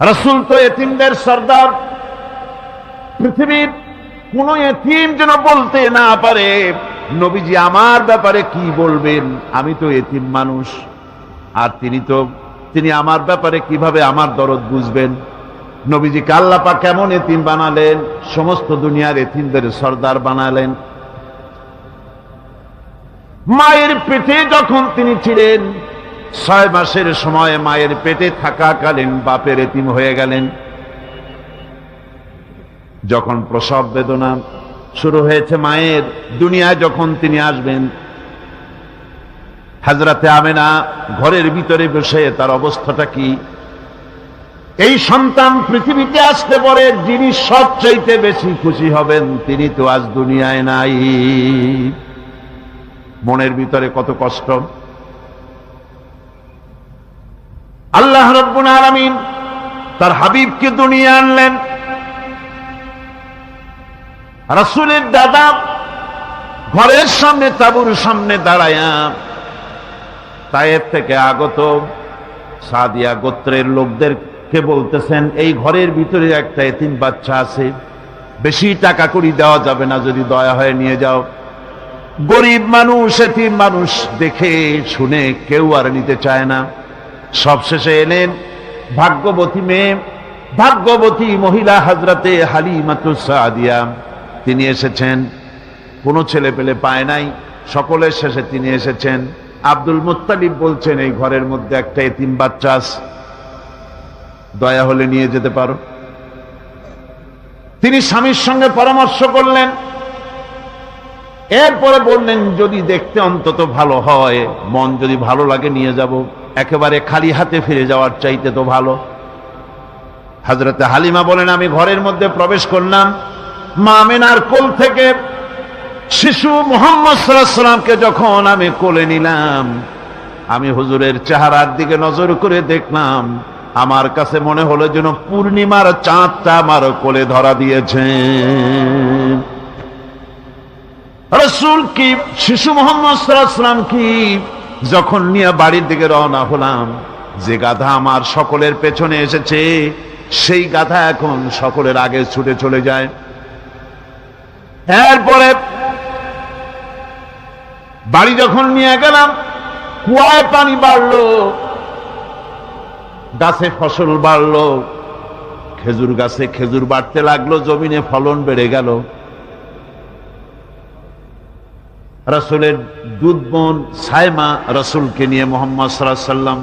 রাসূল তো এতিমদের সর্দার। পৃথিবীর কোন এতিম যেন বলতে না পারে নবীজি আমার ব্যাপারে কি বলবেন, আমি তো এতিম মানুষ, আর তিনি আমার ব্যাপারে কিভাবে আমার দরদ বুঝবেন। নবীজিকে আল্লাহ পাক কেমন এতিম বানালেন, সমস্ত দুনিয়ার এতিমদের সর্দার বানালেন। মায়ের পেটে যখন তিনি ছিলেন 6 মাসের সময় মায়ের পেটে থাকাকালীন বাপের এতিম হয়ে গেলেন। যখন প্রসব বেদনা শুরু হয়েছে মায়ের, দুনিয়ায় যখন তিনি আসবেন, হযরতে আমেনা ঘরের ভিতরে বসে তার অবস্থাটা কি, এই সন্তান পৃথিবীতে আসতে পরে যিনি সবচাইতে বেশি খুশি হবেন তিনি তো আজ দুনিয়ায় নাই। মনের ভিতরে কত কষ্ট। আল্লাহ রাব্বুল আলামিন তার হাবিবকে দুনিয়া আনলেন। রাসূলের দাদা ঘরের সামনে তাঁবুর সামনে দাঁড়ায়া তায়েফ থেকে আগত সাদিয়া গোত্রের লোকদেরকে বলতেছেন, এই ঘরের ভিতরে একটা এতিম বাচ্চা আছে, বেশি টাকা কড়ি দেওয়া যাবে না, যদি দয়া হয় নিয়ে যাও। গরিব মানুষ, এতিম মানুষ দেখে শুনে কেউ আর নিতে চায় না। সবশেষে এলেন ভাগ্যবতী মেয়ে, ভাগ্যবতী মহিলা হযরতে হালিমাতুস সাদিয়া। তিনি এসেছেন, কোনো ছেলে পেলে পায় নাই, সকলের শেষে তিনি এসেছেন। আব্দুল মুত্তালিব বলছেন, এই ঘরের মধ্যে একটা এতিম বাচ্চা আছে, দয়া হলে নিয়ে যেতে পারো। তিনি স্বামীর সঙ্গে পরামর্শ করলেন, এরপরে বললেন যদি দেখতে অন্তত ভালো হয়, মন যদি ভালো লাগে নিয়ে যাব, একেবারে খালি হাতে ফিরে যাওয়ার চাইতে তো ভালো। হযরতে হালিমা বলেন, আমি ঘরের মধ্যে প্রবেশ করলাম, মা আমেনার কোল থেকে শিশু মুহাম্মদ সাল্লাল্লাহু আলাইহি সাল্লামকে যখন আমি কোলে নিলাম, আমি হুজুরের চেহারার দিকে নজর করে দেখলাম, আমার কাছে মনে হলো যেন পূর্ণিমার চাঁদটা আমার কোলে ধরা দিয়েছে। রাসূল কি শিশু মুহাম্মদ সাল্লাল্লাহু আলাইহি সাল্লাম কি যখন নিয়ে বাড়ির দিকে রওনা হলাম, যে গাধা আমার সকলের পেছনে এসেছে সেই গাধা এখন সকলের আগে ছুটে চলে যায়। এরপরে বাড়ি যখন নিয়ে গেলাম, কুয়ায় পানি বাড়লো, গাছে ফসল বাড়লো, খেজুর গাছে খেজুর বাড়তে লাগলো, জমিনে ফলন বেড়ে গেল। রাসূলের দুধ বোন সায়মা রাসূলকে নিয়ে মুহাম্মদ সাল্লাল্লাহু আলাইহি সাল্লাম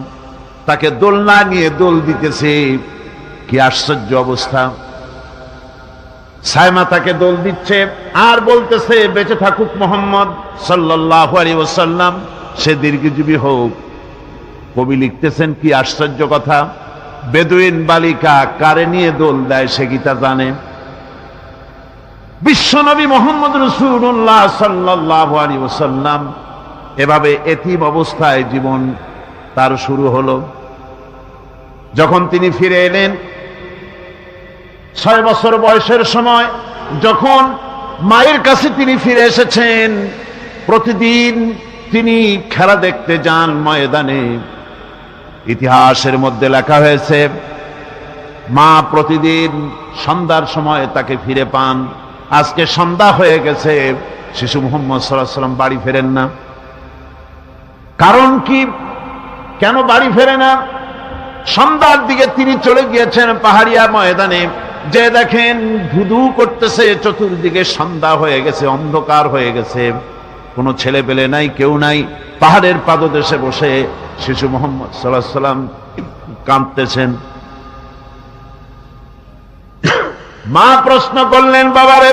তাকে দোলনা নিয়ে দোল দিতেছে। কি আশ্চর্য অবস্থা! সায়মা তাকে দোল দিচ্ছে আর বলতেছে, বেঁচে থাকুক মুহাম্মদ সাল্লাল্লাহু আলাইহি ওয়াসাল্লাম, সে দীর্ঘজীবী হোক। কবি লিখতেছেন, কি আশ্চর্য কথা, বেদুইন বালিকা কারে নিয়ে দোল দেয় সে কি তা জানে? বিশ্বনবী মুহাম্মদ রাসূলুল্লাহ সাল্লাল্লাহু আলাইহি ওয়াসাল্লাম এভাবে এতিম অবস্থায় জীবন তার শুরু হলো। যখন তিনি ফিরে এলেন 6 বছর বয়সের সময়, যখন মায়ের কাছে তিনি ফিরে এসেছেন, প্রতিদিন তিনি খেলা দেখতে যান ময়দানে। ইতিহাসের মধ্যে লেখা হয়েছে, মা প্রতিদিন সন্ধ্যার সময় তাকে ফিরে পান। আজকে সন্ধ্যা হয়ে গেছে, শিশু মুহাম্মদ সাল্লাল্লাহু আলাইহি ওয়াসাল্লাম বাড়ি ফেরেন না। কারণ কি, কেন বাড়ি ফেরে না? সন্ধ্যার দিকে তিনি চলে গিয়েছেন পাহাড়িয়া ময়দানে, যে দেখেন ধুধু করতেছে চতুর্দিকে, সন্ধ্যা হয়ে গেছে, অন্ধকার হয়ে গেছে, কোনো ছেলে পেলে নাই, কেউ নাই। পাহাড়ের পাদদেশে বসে শিশু মুহাম্মদ সাল্লাল্লাহু আলাইহি ওয়াসাল্লাম কাঁদতেছেন। মা প্রশ্ন করলেন, বাবারে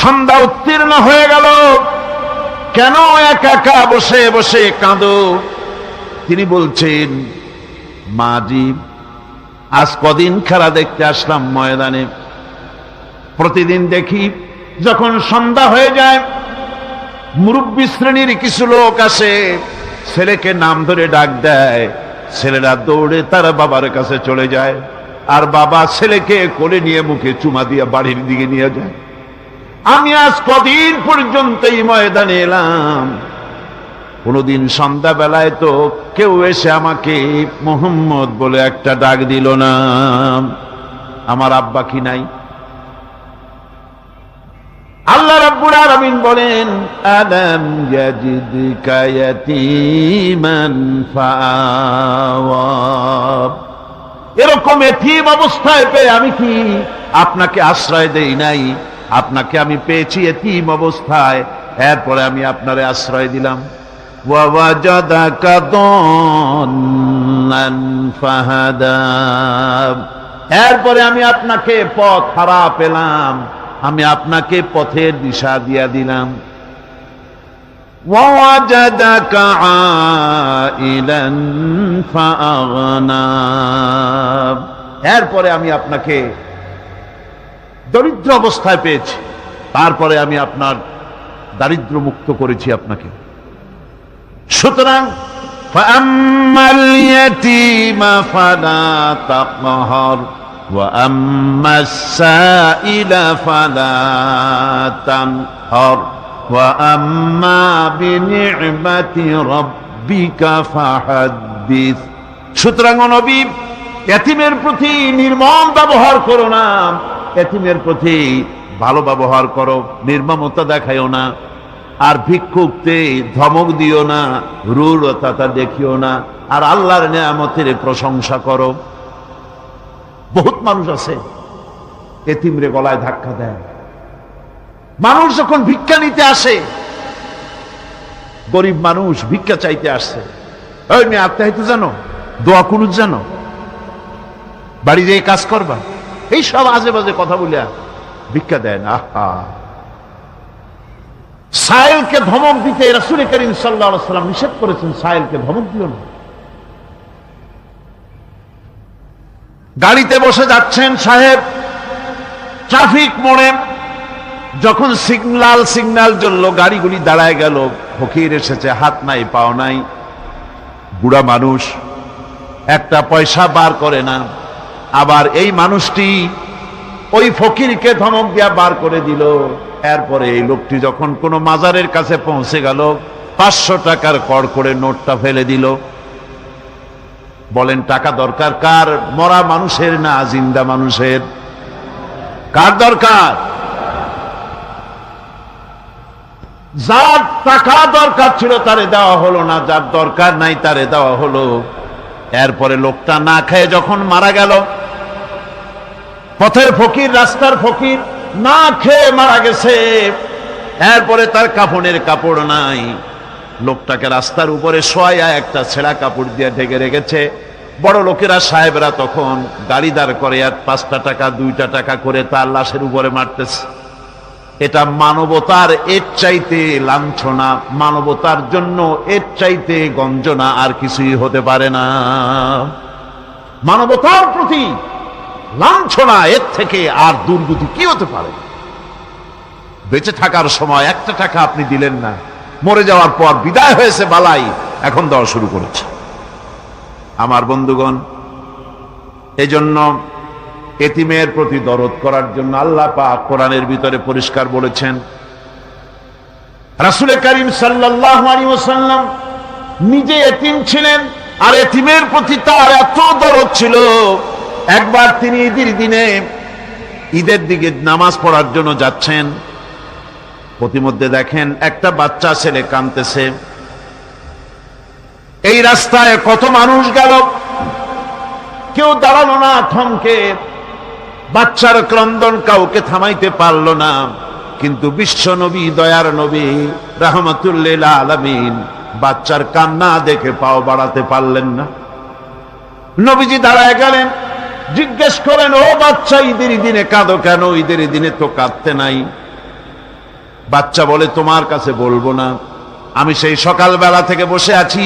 সন্ধ্যা উত্তীর্ণ হয়ে গেল, কেন একা একা বসে বসে কাঁদো? তিনি বলছেন, মাজি আজ কদিন খেলা দেখতে আসলাম ময়দানে, প্রতিদিন দেখি যখন সন্ধ্যা হয়ে যায় মুরব্বী শ্রেণীর কিছু লোক আসে, ছেলেকে নাম ধরে ডাক দেয়, ছেলেরা দৌড়ে তার বাবার কাছে চলে যায়, আর বাবা ছেলেকে কোলে নিয়ে মুখে চুমা দিয়ে বাড়ির দিকে নিয়ে যায়। আমি আজ কদিন পর্যন্ত এই ময়দানে এলাম, কোনদিন সন্ধ্যাবেলায় তো কেউ এসে আমাকে মুহাম্মদ বলে একটা ডাক দিল না। আমার আব্বা কি নাই? আল্লাহ রাব্বুল আলামিন বলেন, আলাম ইয়াজিদকা ইয়াতীমান ফাআওয়া। এরকম এতিম অবস্থায় পেয়ে আমি কি আপনাকে আশ্রয় দেই নাই? আপনাকে আমি পেয়েছি এতিম অবস্থায়, এরপরে আমি আপনারে আশ্রয় দিলাম। ওয়া ওয়াজাদাকা দাল্লান ফাহাদা। এরপরে আমি আপনাকে পথ হারা পেলাম, আমি আপনাকে পথের দিশা দিয়া দিলাম। ওয়াজাদাকা আইলান ফাআগনা। এরপরে আমি আপনাকে দরিদ্র অবস্থায় পেয়েছি, তারপরে আমি আপনার দারিদ্র মুক্ত করেছি আপনাকে। সুতরাং ফাআম্মাল ইয়াতীমা ফালা তাকহার ওয়া আম্মাস সাইলা ফালা তানহার ওয়া আম্মা বিনি'মাতি রাব্বিকা ফাহাদ্দিস। সুতরাং নবী, এতিমের প্রতি নির্মম ব্যবহার করো না, এতিমের প্রতি ভালো ব্যবহার করো, নির্মমতা দেখাইও না। আর ভিক্ষুককে ধমক দিও না, রূঢ়তা দেখিও না, আর আল্লাহর নিয়ামতের প্রশংসা করো। বহুত মানুষ আছে এতিমরে গলায় ধাক্কা দেয়। মানুষ যখন ভিক্ষা নিতে আসে, গরিব মানুষ ভিক্ষা চাইতে আসছে, ওই মেয়ে আত্মাহিত জানো, দোয়া কুনুত জানো, বাড়ি যেয়ে কাজ করবা, এই সব আজে বাজে কথা বলে ভিক্ষা দেয় না। আহা, সাইলকে ধমক দিতে রাসূল করিম সাল্লাল্লাহু আলাইহি ওয়াসাল্লাম নিষেধ করেছেন, সাইলকে ধমক দিও না। গাড়িতে বসে যাচ্ছেন সাহেব, ট্রাফিক মোড়ে যখন সিগন্যাল জ্বলল, গাড়িগুলি দাঁড়ায় গেল, ফকির এসেছে, হাত নাই পাও নাই, বুড়া মানুষ, একটা পয়সা বার করে না। আবার এই মানুষটি ওই ফকিরকে ধমক দিয়া বার করে দিল। এরপরে এই লোকটি যখন কোনো মাজারের কাছে পৌঁছে গেল, 500 টাকার কড়কড়ে নোটটা ফেলে দিল। বলেন টাকা দরকার কার? মরা মানুষের না জিন্দা মানুষের? কার দরকার? যার টাকা দরকার ছিল তারে দেওয়া হলো না, যার দরকার নাই তারে দেওয়া হলো। এরপরে লোকটা না খেয়ে যখন মারা গেল, পথের ফকির, রাস্তার ফকির, না খেয়ে মারা গেছে। এরপরে তার কাফনের কাপড় নাই, লোকটাকে রাস্তার উপরে শোয়া একটা ছেঁড়া কাপড় দিয়ে ঢেকে রেখেছে। বড় লোকেরা, সাহেবরা তখন গাড়ি দাঁড় করে আর 5টা টাকা 2টা টাকা করে তার লাশের উপরে মারতেছে। এটা মানবতার এর চাইতে লাঞ্ছনা, মানবতার জন্য এর চাইতে গঞ্জনা আর কিছুই হতে পারে না। মানবতার প্রতি লাঞ্ছনা এর থেকে আর দুর্গতি কি হতে পারে? বেঁচে থাকার সময় 1টা টাকা আপনি দিলেন না, মরে যাওয়ার পর বিদায় হয়েছে বালাই, এখন দেওয়া শুরু করেছে। আমার বন্ধুগণ, এজন্য এতিমের প্রতি দরদ করার জন্য আল্লাহ পাক কোরআনের ভিতরে পরিষ্কার বলেছেন। রাসূল করিম সাল্লাল্লাহু আলাইহি ওয়াসাল্লাম নিজে এতিম ছিলেন, আর এতিমের প্রতি তার এত দরদ ছিল, একবার তিনি ঈদের দিকে নামাজ পড়ার জন্য যাচ্ছেন, প্রতিমধ্যে দেখেন একটা বাচ্চা ছেলে কাঁদতেছে। এই রাস্তায় কত মানুষ গেল, কেউ দাঁড়ালো না, থমকে। বাচ্চার ক্রন্দন কাউকে থামাইতে পারল না, কিন্তু বিশ্ব নবী, দয়ার নবী রাহমাতুল লিল আলামিন বাচ্চার কান্না দেখে পাও বাড়াতে পারলেন না। নবীজি দাঁড়ায় গেলেন, জিজ্ঞেস করেন, ও বাচ্চা, ঈদের দিনে কাঁদো কেন? ঈদের দিনে তো কাঁদতে নাই। বাচ্চা বলে, তোমার কাছে বলবো না, আমি সেই সকালবেলা থেকে বসে আছি,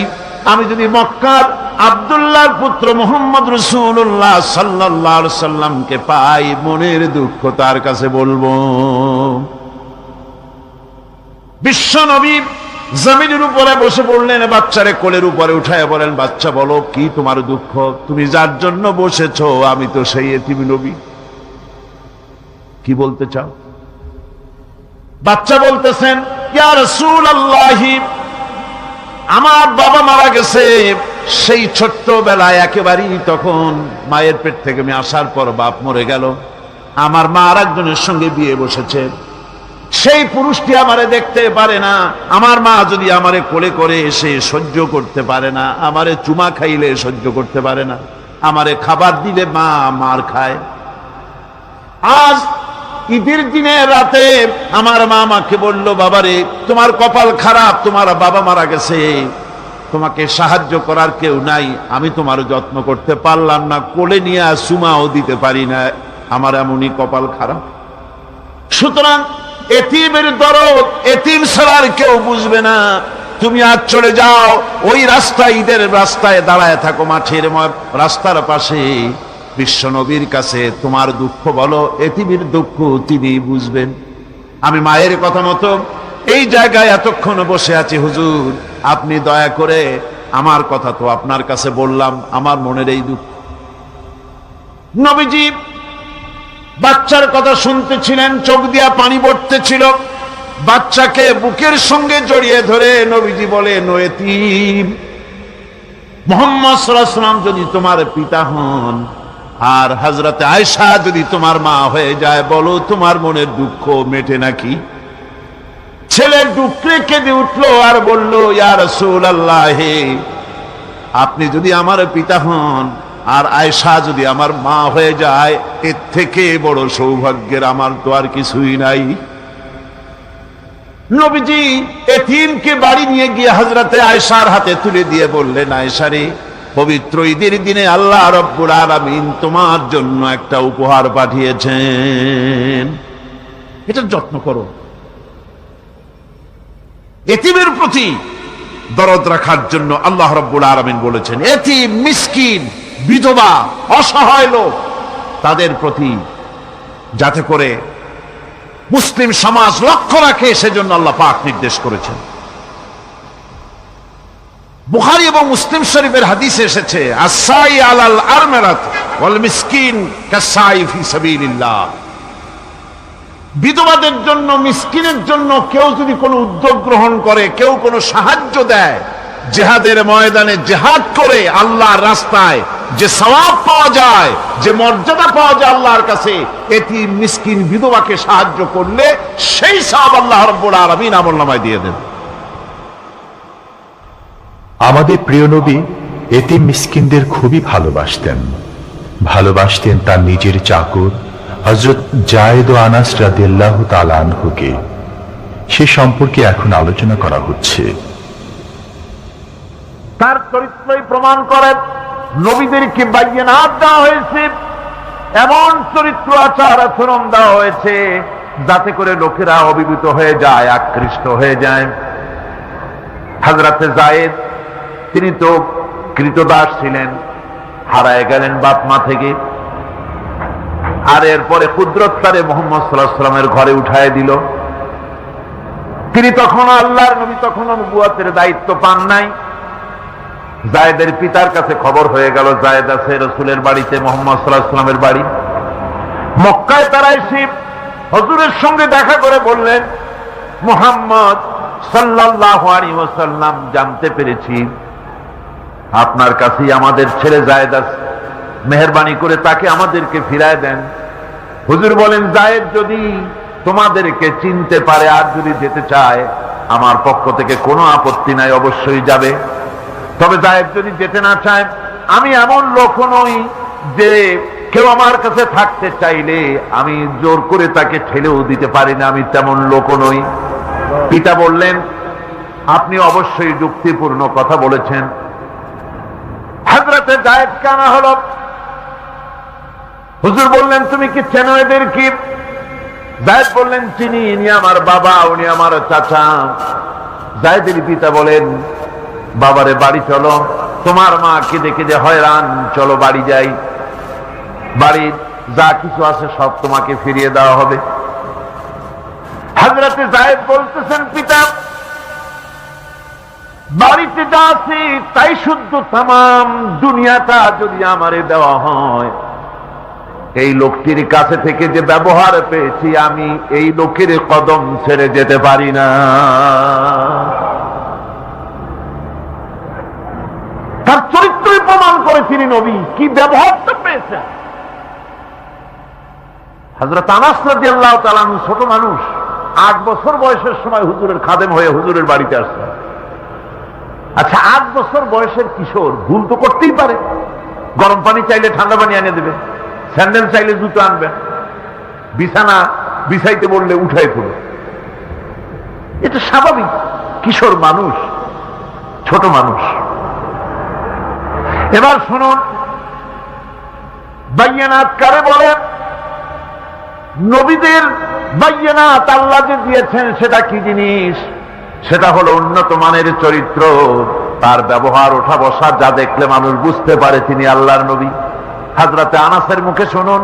আমি যদি মক্কার আব্দুল্লাহর পুত্র মুহাম্মদ রাসূলুল্লাহ সাল্লাল্লাহু আলাইহি সাল্লামকে পাই, মনের দুঃখ তার কাছে বলবো। বিশ্ব নবী জমিনের উপরে বসে পড়লেন, বাচ্চারে কোলের উপরে উঠায় বলেন, বাচ্চা বলো কি তোমার দুঃখ? তুমি যার জন্য বসেছো আমি তো সেই এতিম নবী, কি বলতে চাও? বাচ্চা বলতেছেন, ইয়া রাসূলুল্লাহ, আমার বাবা মারা গেছে সেই ছোট্টবেলায়, একেবারেই তখন মায়ের পেট থেকে আমি আসার পর বাপ মরে গেল। আমার মা আর একজনের সঙ্গে বিয়ে বসেছে। সেই পুরুষটি আমারে দেখতে পারে না। আমার মা যদি আমারে কোলে করে এসে সহ্য করতে পারে না, আমারে চুমা খাইলে সহ্য করতে পারে না, আমারে খাবার দিলে মা মার খায়। আজ ঈদের দিনে রাতে আমার মা আমাকে বলল, বাবারে তোমার কপাল খারাপ, তোমার বাবা মারা গেছে, তোমাকে সাহায্য করার কেউ নাই, আমি তোমার যত্ন করতে পারলাম না, কোলে নিয়ে চুমাও দিতে পারি না, আমার এমনই কপাল খারাপ। সুতরাং এতিমের দরদ এতিম ছাড়া আর কেউ বুঝবে না। তুমি আজ চলে যাও, ওই রাস্তায়, ঈদের রাস্তায় দাঁড়ায় থাকো, মাঠের রাস্তার পাশে, বিশ্ব নবীর কাছে তোমার দুঃখ বলো, এতিমের দুঃখ তিনি বুঝবেন। আমি মায়ের কথা মতো এই জায়গায় এতক্ষণ বসে আছি, হুজুর আপনি দয়া করে, আমার কথা তো আপনার কাছে বললাম, আমার মনের এই দুঃখ। নবীজি বাচ্চার কথা শুনতেছিলেন, চোখ দিয়া পানি পড়তেছিল। বাচ্চাকে বুকের সঙ্গে জড়িয়ে ধরে নবীজি বলেন, ও এতিম, মুহাম্মদ সাল্লাল্লাহু আলাইহি ওয়াসাল্লাম যদি তোমার পিতা হন আর হযরতে আয়েশা যদি তোমার মা হয়ে যায়, বলো তোমার মনের দুঃখ মেটে নাকি? ছেলে ডুকরে কেঁদে উঠলো আর বলল, ইয়া রাসূলুল্লাহ, আপনি যদি আমার পিতা হন আর আয়েশা যদি আমার মা হয়ে যায়, এর থেকে বড় সৌভাগ্যের আমার তো আর কিছুই নাই। নবীজি এতিমকে বাড়ি নিয়ে গিয়ে হযরতে আয়েশার হাতে তুলে দিয়ে বললেন, আয়েশা রে, পবিত্র ঈদের দিনে আল্লাহ রাব্বুল আলামিন তোমার জন্য একটা উপহার পাঠিয়েছেন, এটা যত্ন করো। এতিমের প্রতি দরদ রাখার জন্য আল্লাহ রাব্বুল আলামিন বলেছেন, এতিম, মিসকিন, বিধবা, অসহায় লোক, তাদের প্রতি যাতে করে মুসলিম সমাজ লক্ষ্য রাখে, সেজন্য আল্লাহ পাক নির্দেশ করেছেন। বুখারী এবং মুসলিম শরীফের হাদিসে এসেছে, আস-সাই আলাল আরমালাত ওয়াল মিসকিন কাস-সাই ফি সাবিলিল্লাহ। বিধবাদের জন্য, মিসকিনের জন্য কেউ যদি কোনো উদ্যোগ গ্রহণ করে, কেউ কোনো সাহায্য দেয়, জিহাদের ময়দানে জিহাদ করে আল্লাহর রাস্তায় যে সওয়াব পাওয়া যায়, যে মর্যাদা পাওয়া যায় আল্লাহর কাছে, এতিম, মিসকিন, বিধবাকে সাহায্য করলে সেই সওয়াব আল্লাহ রাব্বুল আলামিন আমলনামায় দিয়ে দেন। আমাদের প্রিয় নবী এতিম মিসকিনদের খুবই ভালোবাসতেন তার নিজের চাকর হযরত যায়েদ ও আনাস রাদিয়াল্লাহু তাআলা আনহুকে। সে সম্পর্কে এখন আলোচনা করা হচ্ছে। তার চরিত্রই প্রমাণ করে নবীদেরকে বায়নাত দেওয়া হয়েছে, এমন চরিত্র আচার আচরণ দেওয়া হয়েছে যাতে করে লোকেরা অভিভূত হয়ে যায়, আকৃষ্ট হয়ে যায়। হযরতে যায়েদ, তিনি তো কৃতদাস ছিলেন, হারায় গেলেন বাপ মা থেকে, আর এরপরে কুদরত তারে মুহাম্মদ সাল্লাল্লাহু আলাইহি ওয়াসাল্লামের ঘরে উঠায় দিল। তিনি তখন আল্লাহর নবী, তখন নবুয়তের দায়িত্ব পান নাই। যায়েদের পিতার কাছে খবর হয়ে গেল, যায়েদ আছে রাসূলের বাড়িতে, মুহাম্মদ সাল্লাল্লাহু আলাইহি ওয়াসাল্লামের বাড়ি মক্কায়। তারা এসে হুজুরের সঙ্গে দেখা করে বললেন, মুহাম্মদ সাল্লাল্লাহু আলাইহি ওয়াসাল্লাম, জানতে পেরেছি আপনার কাছেই আমাদের ছেলে যায়েদ আছে, মেহেরবানি করে তাকে আমাদেরকে ফিরায় দেন। হুজুর বলেন, যায়েদ যদি তোমাদেরকে চিনতে পারে আর যদি যেতে চায়, আমার পক্ষ থেকে কোনো আপত্তি নাই, অবশ্যই যাবে। তবে যায়েদ যদি যেতে না চায়, আমি এমন লোক নই যে কেউ আমার কাছে থাকতে চাইলে আমি জোর করে তাকে ঠেলেও দিতে পারি না, আমি তেমন লোক নই। পিতা বললেন, আপনি অবশ্যই যুক্তিপূর্ণ কথা বলেছেন। হযরতে যায়েদকে আনা হলো। হুজুর বললেন, তুমি কি চেনো এদের? কি? যায়েদ বললেন, চিনি, ইনি আমার বাবা, উনি আমার চাচা। যায়েদের পিতা বলেন, বাবারে বাড়ি চলো, তোমার মা কেঁদে কেঁদে হয়রান, চলো বাড়ি যাই, বাড়ির যা কিছু আছে সব তোমাকে ফিরিয়ে দেওয়া হবে। হযরতে যায়েদ বলতেছেন, পিতা, বাড়িতে যা আছে তাই শুদ্ধ, তামাম দুনিয়াটা যদি আমারে দেওয়া হয়, এই লোকটির কাছে থেকে যে ব্যবহার পেয়েছি, আমি এই লোকের কদম ছেড়ে যেতে পারি না। তার চরিত্রই প্রমাণ করে তিনি নবী। কি ব্যবহারটা পেয়েছেন। হযরত আনাস রাদিয়াল্লাহু তাআলা আনহু ছোট মানুষ, 8 বছর বয়সের সময় হুজুরের খাদেম হয়ে হুজুরের বাড়িতে আসছেন। আচ্ছা, 8 বছর বয়সের কিশোর ভুল তো করতেই পারে। গরম পানি চাইলে ঠান্ডা পানি এনে দেবে, স্যান্ডেল চাইলে জুতো আনবেন, বিছানা বিছাইতে বললে উঠাই পড়বে। এটা স্বাভাবিক। কিশোর মানুষ, ছোট মানুষ। এবার শুনুন, বাইয়ানাত কারে বলেন? নবীদের বাইয়ানাত আল্লাহ যে দিয়েছেন সেটা কি জিনিস? সেটা হলো উন্নত মানের চরিত্র, তার ব্যবহার, ওঠা বসা যা দেখলে মানুষ বুঝতে পারে তিনি আল্লাহর নবী। হযরতে আনাসের মুখে শুনুন,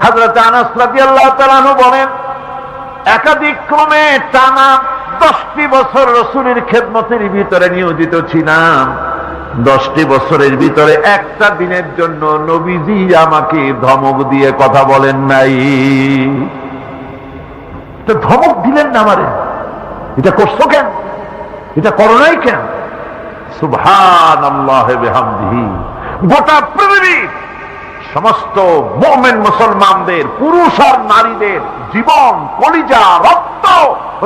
হযরতে আনাস রাদিয়াল্লাহু তাআলা আনহু বলেন, একাধিক ক্রমে টানা 10টি বছর রাসূলের খেদমতের ভিতরে নিয়োজিত ছিলাম। 10টি বছরের ভিতরে একটা দিনের জন্য নবীজি আমাকে ধমক দিয়ে কথা বলেন নাই। তো ধমক দিলেন না আমারে, এটা করছো কেন, এটা করো নাই কেন? সুবহানাল্লাহি বিহামদিহি। গোটা পৃথিবীর সমস্ত মুমিন মুসলমানদের, পুরুষ আর নারীদের জীবন, কলিজা, রক্ত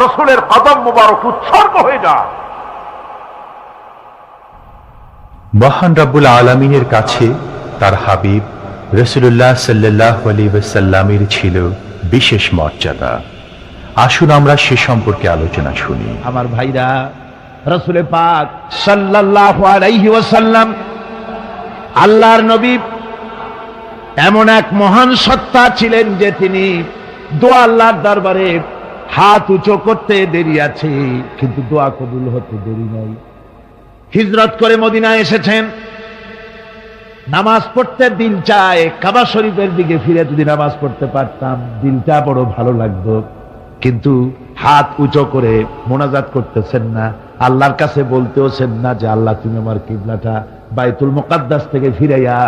রাসূলের কদম মুবারক উৎসর্গ হয়ে যায়। মহান রব্বুল আলামিনের কাছে তার হাবিব রাসূলুল্লাহ সাল্লাল্লাহু আলাইহি ওয়াসাল্লামের ছিল বিশেষ মর্যাদা। আসুন আমরা সে সম্পর্কে আলোচনা শুনি। আমার ভাইরা, রাসূল পাক সাল্লাল্লাহু আলাইহি ওয়াসাল্লাম আল্লাহর নবী এমন এক মহান সত্তা ছিলেন যে তিনি দোয়া আল্লাহর দরবারে হাত উঁচু করতে দেরি আছে, কিন্তু দোয়া কবুল হতে দেরি নাই। হিজরত করে মদিনায় এসেছেন, নামাজ পড়তে দিল চায়, কাবা শরীফের দিকে ফিরে যদি নামাজ পড়তে পারতাম দিলটা বড় ভালো লাগতো, কিন্তু হাত উঁচু করে মোনাজাত করতেছেন না, আল্লাহর কাছে বলতেওছেন না যে আল্লাহ তুমি আমার কিবলাটা বাইতুল মুকাদ্দাস থেকে ফিরাইয়া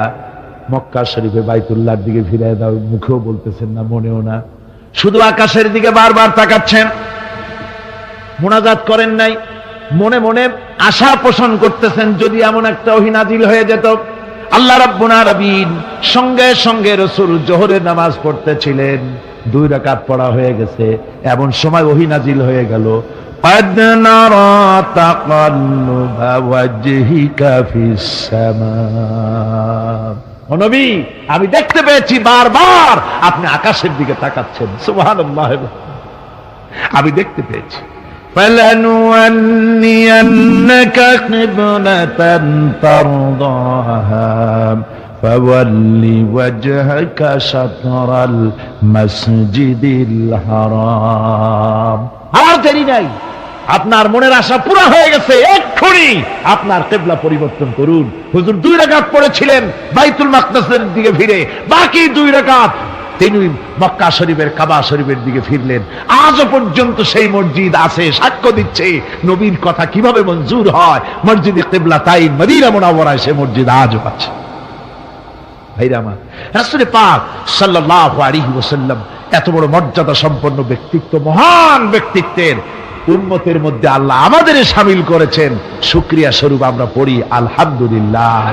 মক্কা শরীফে বাইতুল্লাহর দিকে ফিরাইয়া দাও। মুখেও বলতেছেন না, মনেও না, শুধু আকাশের দিকে বারবার তাকাচ্ছেন, মোনাজাত করেন নাই। মনে মনে আশা পোষণ করতেছেন যদি এমন একটা ওহী নাজিল হয়ে যেত। আল্লাহ রাব্বুল আলামিন সঙ্গে সঙ্গে রাসূল জোহরের নামাজ পড়তেছিলেন, 2 রাকাত পড়া হয়ে গেছে, এমন সময় ওহী নাজিল হয়ে গেল, قد نرى تقلب وجهك في السماء। ও নবী, আমি দেখতে পেয়েছি বারবার আপনি আকাশের দিকে তাকাচ্ছেন। সুবহানাল্লাহ, আমি দেখতে পেয়েছি। فلنولينك قبلة ترضاها فول وجهك شطر المسجد الحرام। আর দেরি নাই, আপনার মনের আশা পুরা হয়ে গেছে, এক্ষুনি আপনার কিবলা পরিবর্তন করুন। হুজুর 2 রাকাত পড়েছিলেন বাইতুল মাকদাসের দিকে ফিরে, বাকি 2 রাকাত তিনি মক্কা শরীফের কাবা শরীফের দিকে ফিরলেন। আজও পর্যন্ত সেই মসজিদ আছে, সাক্ষ্য দিচ্ছে নবীর কথা কিভাবে মঞ্জুর হয়। মসজিদে কিবলাতাইন মদিনা মুনাওয়ারায় সে মসজিদ আজও আছে। ভাইরা আমার, রাসূল পাক সাল্লাল্লাহু আলাইহি ওয়াসাল্লাম এত বড় মর্যাদা সম্পন্ন ব্যক্তিত্ব, মহান ব্যক্তিত্বের উম্মতের মধ্যে আল্লাহ আমাদের শামিল করেছেন। শুকরিয়া স্বরূপ আমরা পড়ি আলহামদুলিল্লাহ।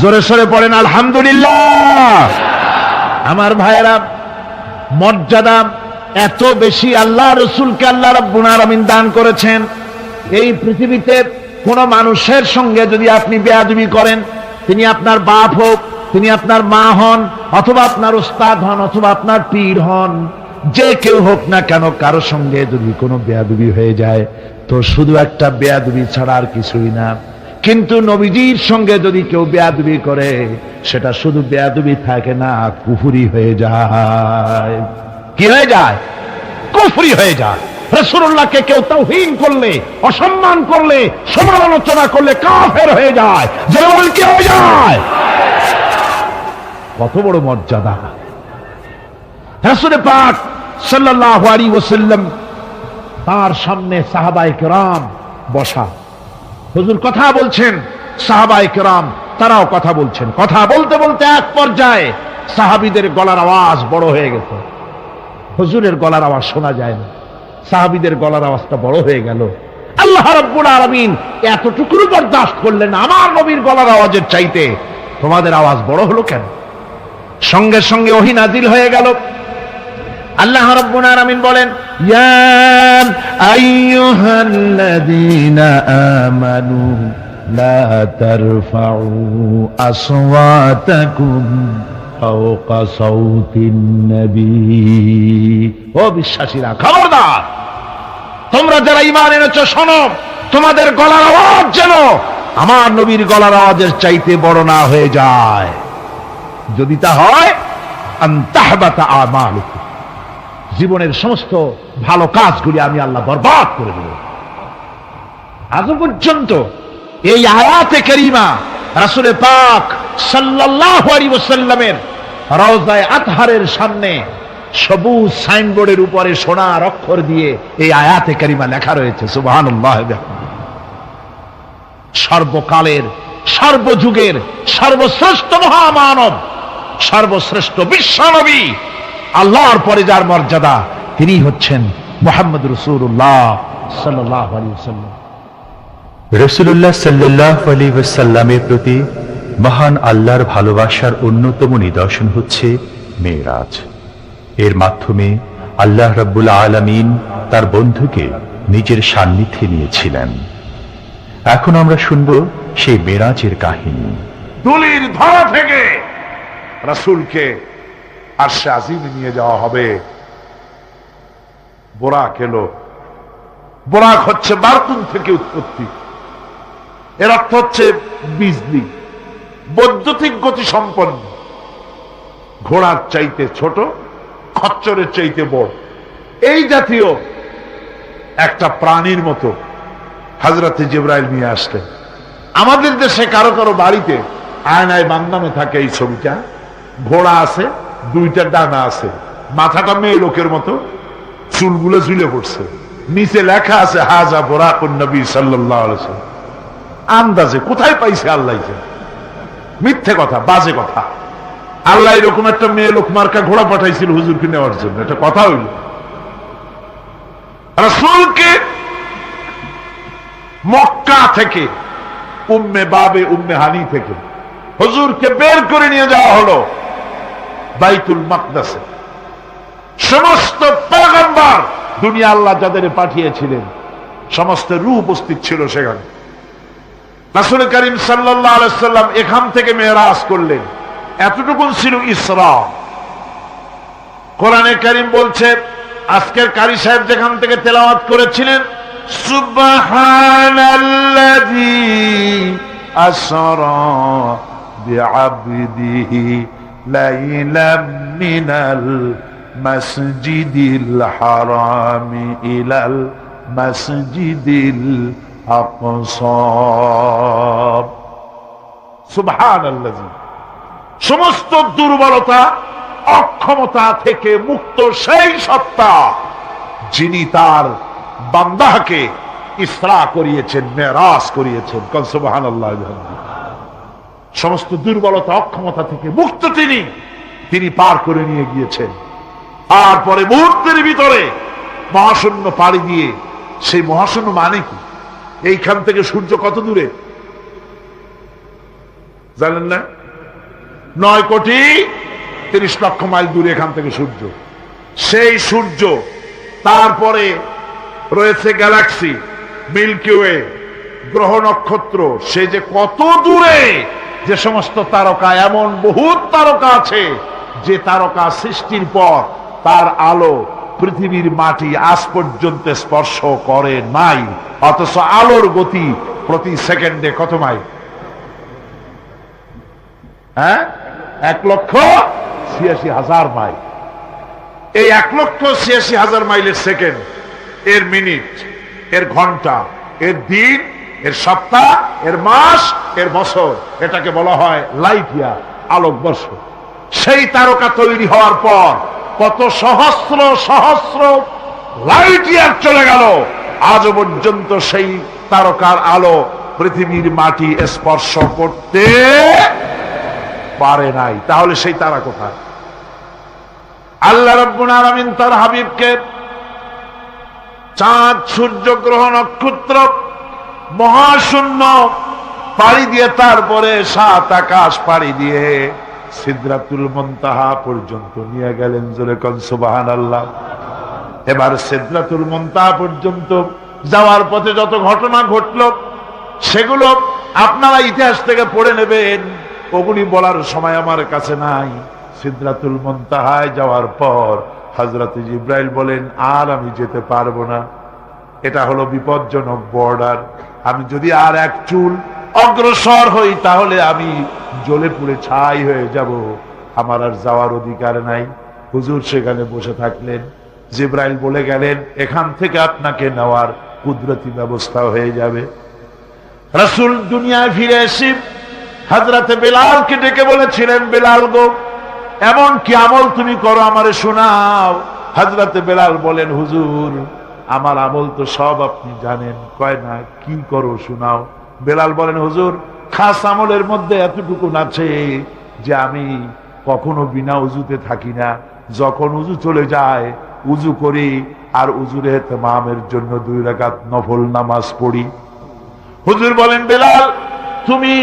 জোরে সোরে পড়েন আলহামদুলিল্লাহ। আমার ভাইয়েরা, মর্যাদা এত বেশি আল্লাহ রাসূলকে আল্লাহ রাব্বুল আলামিন দান করেছেন। এই পৃথিবীতে কোন মানুষের সঙ্গে যদি আপনি বেয়াদবি করেন, তিনি আপনার বাপ হোক, তিনি আপনার মা হন, অথবা আপনার উস্তাদ হন, অথবা আপনার পীর হন, যে কেউ হোক না কেন, কারো সঙ্গে যদি কোনো বেয়াদবি হয়ে যায় তো শুধু একটা বেয়াদবি ছাড়া আর কিছুই না। কিন্তু নবীজির সঙ্গে যদি কেউ বেয়াদবি করে, সেটা শুধু বেয়াদবি থাকে না, কুফরি হয়ে যায়। কি হয়ে যায়? কুফরি হয়ে যায়। রাসূলুল্লাহকে কেউ তাওহীন করলে, অসম্মান করলে, সমালোচনা করলে কাফের হয়ে যায়। যেমন কি হয়ে যায়? কত বড় মর্যাদা! রাসূল পাক সাল্লাল্লাহু আলাইহি ওয়াসাল্লাম, তার সামনে সাহাবায়ে কেরাম বসা, হুজুর কথা বলছেন, সাহাবায়ে কেরাম তারাও কথা বলছেন। কথা বলতে বলতে এক পর্যায়ে সাহাবীদের গলার আওয়াজ বড় হয়ে গেছে। হুজুরের গলার আওয়াজ শোনা যায় না, সাহাবীদের গলার আওয়াজটা বড় হয়ে গেল। আল্লাহ আল্লাহ রাব্বুল আলামিন এতটুকু বরদাস্ত করলেন আমার নবীর গলার আওয়াজের চাইতে তোমাদের আওয়াজ বড় হলো কেন? সঙ্গে সঙ্গে ওহী নাজিল হয়ে গেল। আল্লাহ রাব্বুল আলামিন বলেন, ইয়া আইয়ুহাল্লাযীনা আমানু লা তারফাউ আসওয়াতাকুম ফাওকা সাওতিন নবী। ও বিশ্বাসীরা, খবরদার, তোমরা যারা ঈমান এনেছো শোনো, তোমাদের গলার আওয়াজ যেন আমার নবীর গলার আওয়াজের চাইতে বড় না হয়ে যায়। যদি তা হয়, আনতাহবাতা আমালুকুম, জীবনের সমস্ত ভালো কাজগুলি আমি আল্লাহ বরবাদ করে দেব। আজ পর্যন্ত এই আয়াতে কারিমা রাসূল পাক সাল্লাল্লাহু আলাইহি ওয়াসাল্লামের রওজায়ে আতহারের সামনে সবুজ সাইনবোর্ডের উপরে সোনার অক্ষর দিয়ে এই আয়াতে কারিমা লেখা রয়েছে, সুবহানাল্লাহ। সর্বকালের, সর্বযুগের সর্বশ্রেষ্ঠ মহামানব, সর্বশ্রেষ্ঠ বিশ্বনবী, আল্লাহর পরে যার মর্যাদা, তিনি হচ্ছেন মুহাম্মদ রাসূলুল্লাহ সাল্লাল্লাহু আলাইহি ওয়াসাল্লাম। রাসূলুল্লাহ সাল্লাল্লাহু আলাইহি ওয়াসাল্লামের প্রতি মহান আল্লাহর ভালোবাসার অন্যতম নিদর্শন হচ্ছে মেরাজ। এর মাধ্যমে আল্লাহ রাব্বুল আলামিন তার বন্ধুকে নিজের সান্নিধ্যে নিয়েছিলেন। এখন আমরা শুনব সেই মেরাজের কাহিনী। দুলির ধরা থেকে রাসূলকে আরশে আজিমে নিয়ে যাওয়া হবে। বোরাক এলো। বোরাক হচ্ছে বারকুন থেকে উৎপত্তি। এর অর্থ হচ্ছে বিজলি, বৈদ্যুতিক গতি সম্পন্ন, ঘোড়ার চাইতে ছোট, খচ্চরের চাইতে বড়, এই জাতীয় একটা প্রাণীর মতো হযরতে জিবরাইল নিয়ে আসলেন। আমাদের দেশে কারো কারো বাড়িতে আয়নায় বান্দানো থাকে এই ছবিটা। ঘোড়া আছে, দুইটা ডানা আছে, মাথাটা মেয়ে লোকের মতো, চুলগুলো ঝুলে পড়ছে, নিচে লেখা আছে হাজা বুরাকুন নবী সাল্লাল্লাহু আলাইহি ওয়াসাল্লাম। আন্দাজে কোথায় পাইছে আল্লাহ? মিথ্যে কথা, বাজে কথা। আল্লাহ এরকম একটা মেয়ে লোক মার্কা ঘোড়া পাঠাইছিল হুজুরকে নেওয়ার জন্য, এটা কথা হইল? রাসূলকে মক্কা থেকে, উম্মে বাবে উম্মে হানি থেকে হুজুরকে বের করে নিয়ে যাওয়া হলো বাইতুল মাকদাসে। সমস্ত পয়গম্বর, দুনিয়া আল্লাহ যাদের পাঠিয়েছিলেন, সমস্ত রূহ উপস্থিত ছিল সেখানে। রাসূল করিম সাল্লাল্লাহু আলাইহি ওয়াসাল্লাম এখান থেকে মেরাজ করলেন। এতটুকু ছিল ইসরা। কোরআনে কারীম বলছে, আজকের কারি সাহেব যেখান থেকে তেলাওয়াত করেছিলেন, সুবহানাল্লাযী আসরা বিআবদিহি লাইলাম মিনাল মাসজিদিল হারামি ইলাল মাসজিদিল আকসা। সুবহানাল্লাযী, সমস্ত দুর্বলতা, অক্ষমতা থেকে মুক্ত সেই সত্তা যিনি তার বান্দাকে ইসরা করিয়েছেন, মেরাজ করিয়েছেন। সুবহানাল্লাহ। সমস্ত দুর্বলতা, অক্ষমতা থেকে মুক্ত তিনি পার করে নিয়ে গিয়েছেন। আর পরে মুহূর্তের ভিতরে মহাশূন্য পাড়ি দিয়ে, সেই মহাশূন্য মানে কি? এইখান থেকে সূর্য কত দূরে জানেন না? 9,30,00,000 মাইল দূরে এখান থেকে সূর্য। সেই সূর্য, তারপরে রয়েছে গ্যালাক্সি, মিল্কি ওয়ে, গ্রহ নক্ষত্র, সে যে কত দূরে, যে সমস্ত তারকা, এমন বহুত তারকা আছে যে তারকা সৃষ্টির পর তার আলো পৃথিবীর মাটি আজ পর্যন্ত স্পর্শ করে নাই, অথচ আলোর গতি প্রতি সেকেন্ডে কত মাইল? 1,86,000 মাইল। এই 1,86,000 মাইলের সেকেন্ড, এর মিনিট, এর ঘন্টা, এর দিন, এর সপ্তাহ, এর মাস, এর বছর, এটাকে বলা হয় লাইট ইয়ার, আলোকবর্ষ। সেই তারকা তৈরি হওয়ার পর কত সহস্র সহস্র লাইট ইয়ার চলে গেল, আজও পর্যন্ত সেই তারকার আলো পৃথিবীর মাটি স্পর্শ করতে পারে নাই। তাহলে সেই তারা কোথায়? আল্লাহ রাব্বুল আলামিন তার হাবিবকে চাঁদ, সূর্য, গ্রহ, নক্ষত্র মহাশূন্য পাড়ি দিয়ে তারপরে 7 আকাশ পাড়ি দিয়ে সিদরাতুল মুনতাহা পর্যন্ত নিয়ে গেলেন। জোরে কোন সুবহানাল্লাহ। এবার সিদরাতুল মুনতাহা পর্যন্ত যাওয়ার পথে যত ঘটনা ঘটলো সেগুলো আপনারা ইতিহাস থেকে পড়ে নেবেন, ওগুলি বলার সময় আমার কাছে নাই। সিদরাতুল মুনতাহায় যাওয়ার পর হযরত জিবরাইল বলেন, আর আমি যেতে পারবো না, এটা হলো বিপজ্জনক বর্ডার, আমি যদি আর এক চুল অগ্রসর হই তাহলে আমি জ্বলে পুড়ে ছাই হয়ে যাব, আমার আর যাওয়ার অধিকার নাই। হুজুর সেখানে বসে থাকলেন। জিবরাইল বলে গেলেন, এখান থেকে আপনাকে নেওয়ার কুদরতি ব্যবস্থা হয়ে যাবে। রাসূল দুনিয়ায় ফিরে এসে হযরতে বেলালকে ডেকে বলেছিলেন, বেলাল গো, এমন কি আমল তুমি করো আমারে শোনাও। হযরতে বেলাল বলেন, হুজুর আমার আমল তো সব আপনি জানেন। কয় না, কি করো শোনাও। বেলাল বলেন, হুজুর খাস আমলের মধ্যে এতটুকু আছে যে আমি কখনো বিনা উজুতে থাকি না, যখন উজু চলে যায় উজু করি আর উজুর ইহতিমামের জন্য 2 রাকাত নফল নামাজ পড়ি। হুজুর বলেন, বেলাল তুমি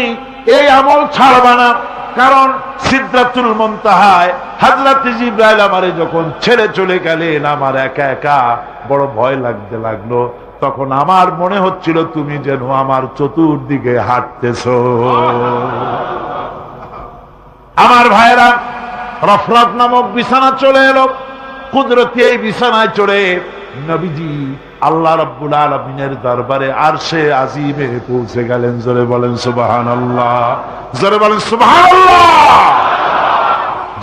এই আমল ছাড়বা না, কারণ সিদরাতুল মুনতাহায় হযরত জিবরাইল আমারে যখন ছেড়ে চলে গেলেন আমার একা একা বড় ভয় লাগতে লাগলো। তখন আমার মনে হচ্ছিল তুমি যেন আমার চতুর্দিকে হাঁটতেছো। আমার ভাইরা, রফরফ নামক বিছানা চলে এলো। কুদরতি এই বিছানায় চড়ে নবীজি আল্লাহ রাব্বুল আলামিনের দরবারে আরশে আজিমে পৌঁছে গেলেন। জোরে বলেন সুবহানাল্লাহ, জোরে বলেন সুবহানাল্লাহ।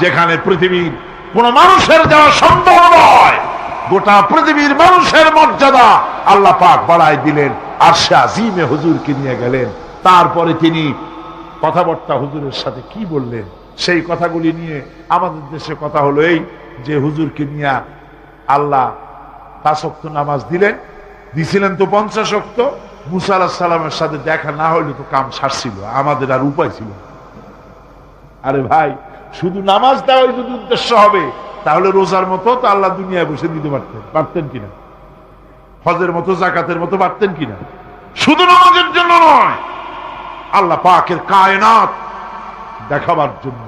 যেখানে পৃথিবীর কোন মানুষের যাওয়া সম্ভব নয়, গোটা পৃথিবীর মানুষের মর্যাদা আল্লাহ পাক বাড়ায় দিলেন, আরশে আজিমে হুজুরকে নিয়ে গেলেন। তারপরে তিনি কথাবার্তা হুজুরের সাথে কি বললেন সেই কথাগুলি নিয়ে আমাদের দেশে কথা হলো এই যে হুজুরকে নিয়ে আল্লাহ 5 ওয়াক্ত নামাজ দিছিলেন তো 50 ওয়াক্ত। মুসা আলাইহিস সালামের সাথে দেখা না হইলে তো কাম সারছিল, আমাদের আর উপায় ছিল। আরে ভাই, শুধু নামাজ দেওয়াই যদি উদ্দেশ্য হবে তাহলে রোজার মতো তো আল্লাহ দুনিয়ায় বসে দিতে পারতেন কিনা, হজের মতো জাকাতের মতো পারতেন কিনা। শুধু নামাজের জন্য নয়, আল্লাহ পাকের কায়নাত দেখাবার জন্য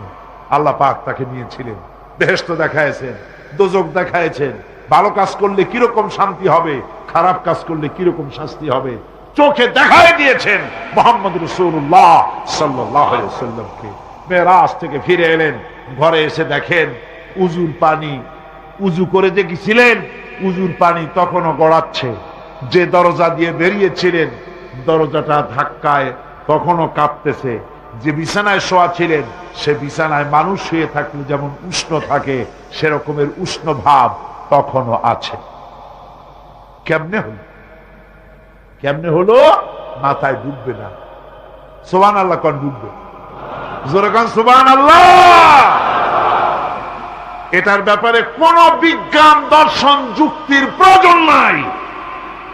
আল্লাহ পাক তাকে নিয়েছিলেন। বেহেশত দেখাইছেন, দোজখ দেখাইছেন, ভালো কাজ করলে কিরকম শান্তি হবে, খারাপ কাজ করলে কিরকম শাস্তি হবে চোখে দেখাই দিয়েছেন মুহাম্মদ রাসূলুল্লাহ সাল্লাল্লাহু আলাইহি ওয়াসাল্লামকে। মেরাজ থেকে ফিরে এলেন, ঘরে এসে দেখেন উজুর পানি, উজু করে যে গেছিলেন উজুর পানি তখনও গড়াচ্ছে। যে দরজা দিয়ে বেরিয়েছিলেন দরজাটা ধাক্কায় তখনও কাঁপতেছে। যে বিছানায় শোয়া ছিলেন সে বিছানায় মানুষ শুয়ে থাকলে যেমন উষ্ণ থাকে সেরকমের উষ্ণ ভাব তখনও আছে। কেমনে হলো? কেমনে হলো? মাথায় ঢুকবে না। সুবহানাল্লাহ কোন ঢুকবে? জোরে কোন সুবহানাল্লাহ। এটার ব্যাপারে কোন বিজ্ঞান দর্শন যুক্তির প্রয়োজন নাই।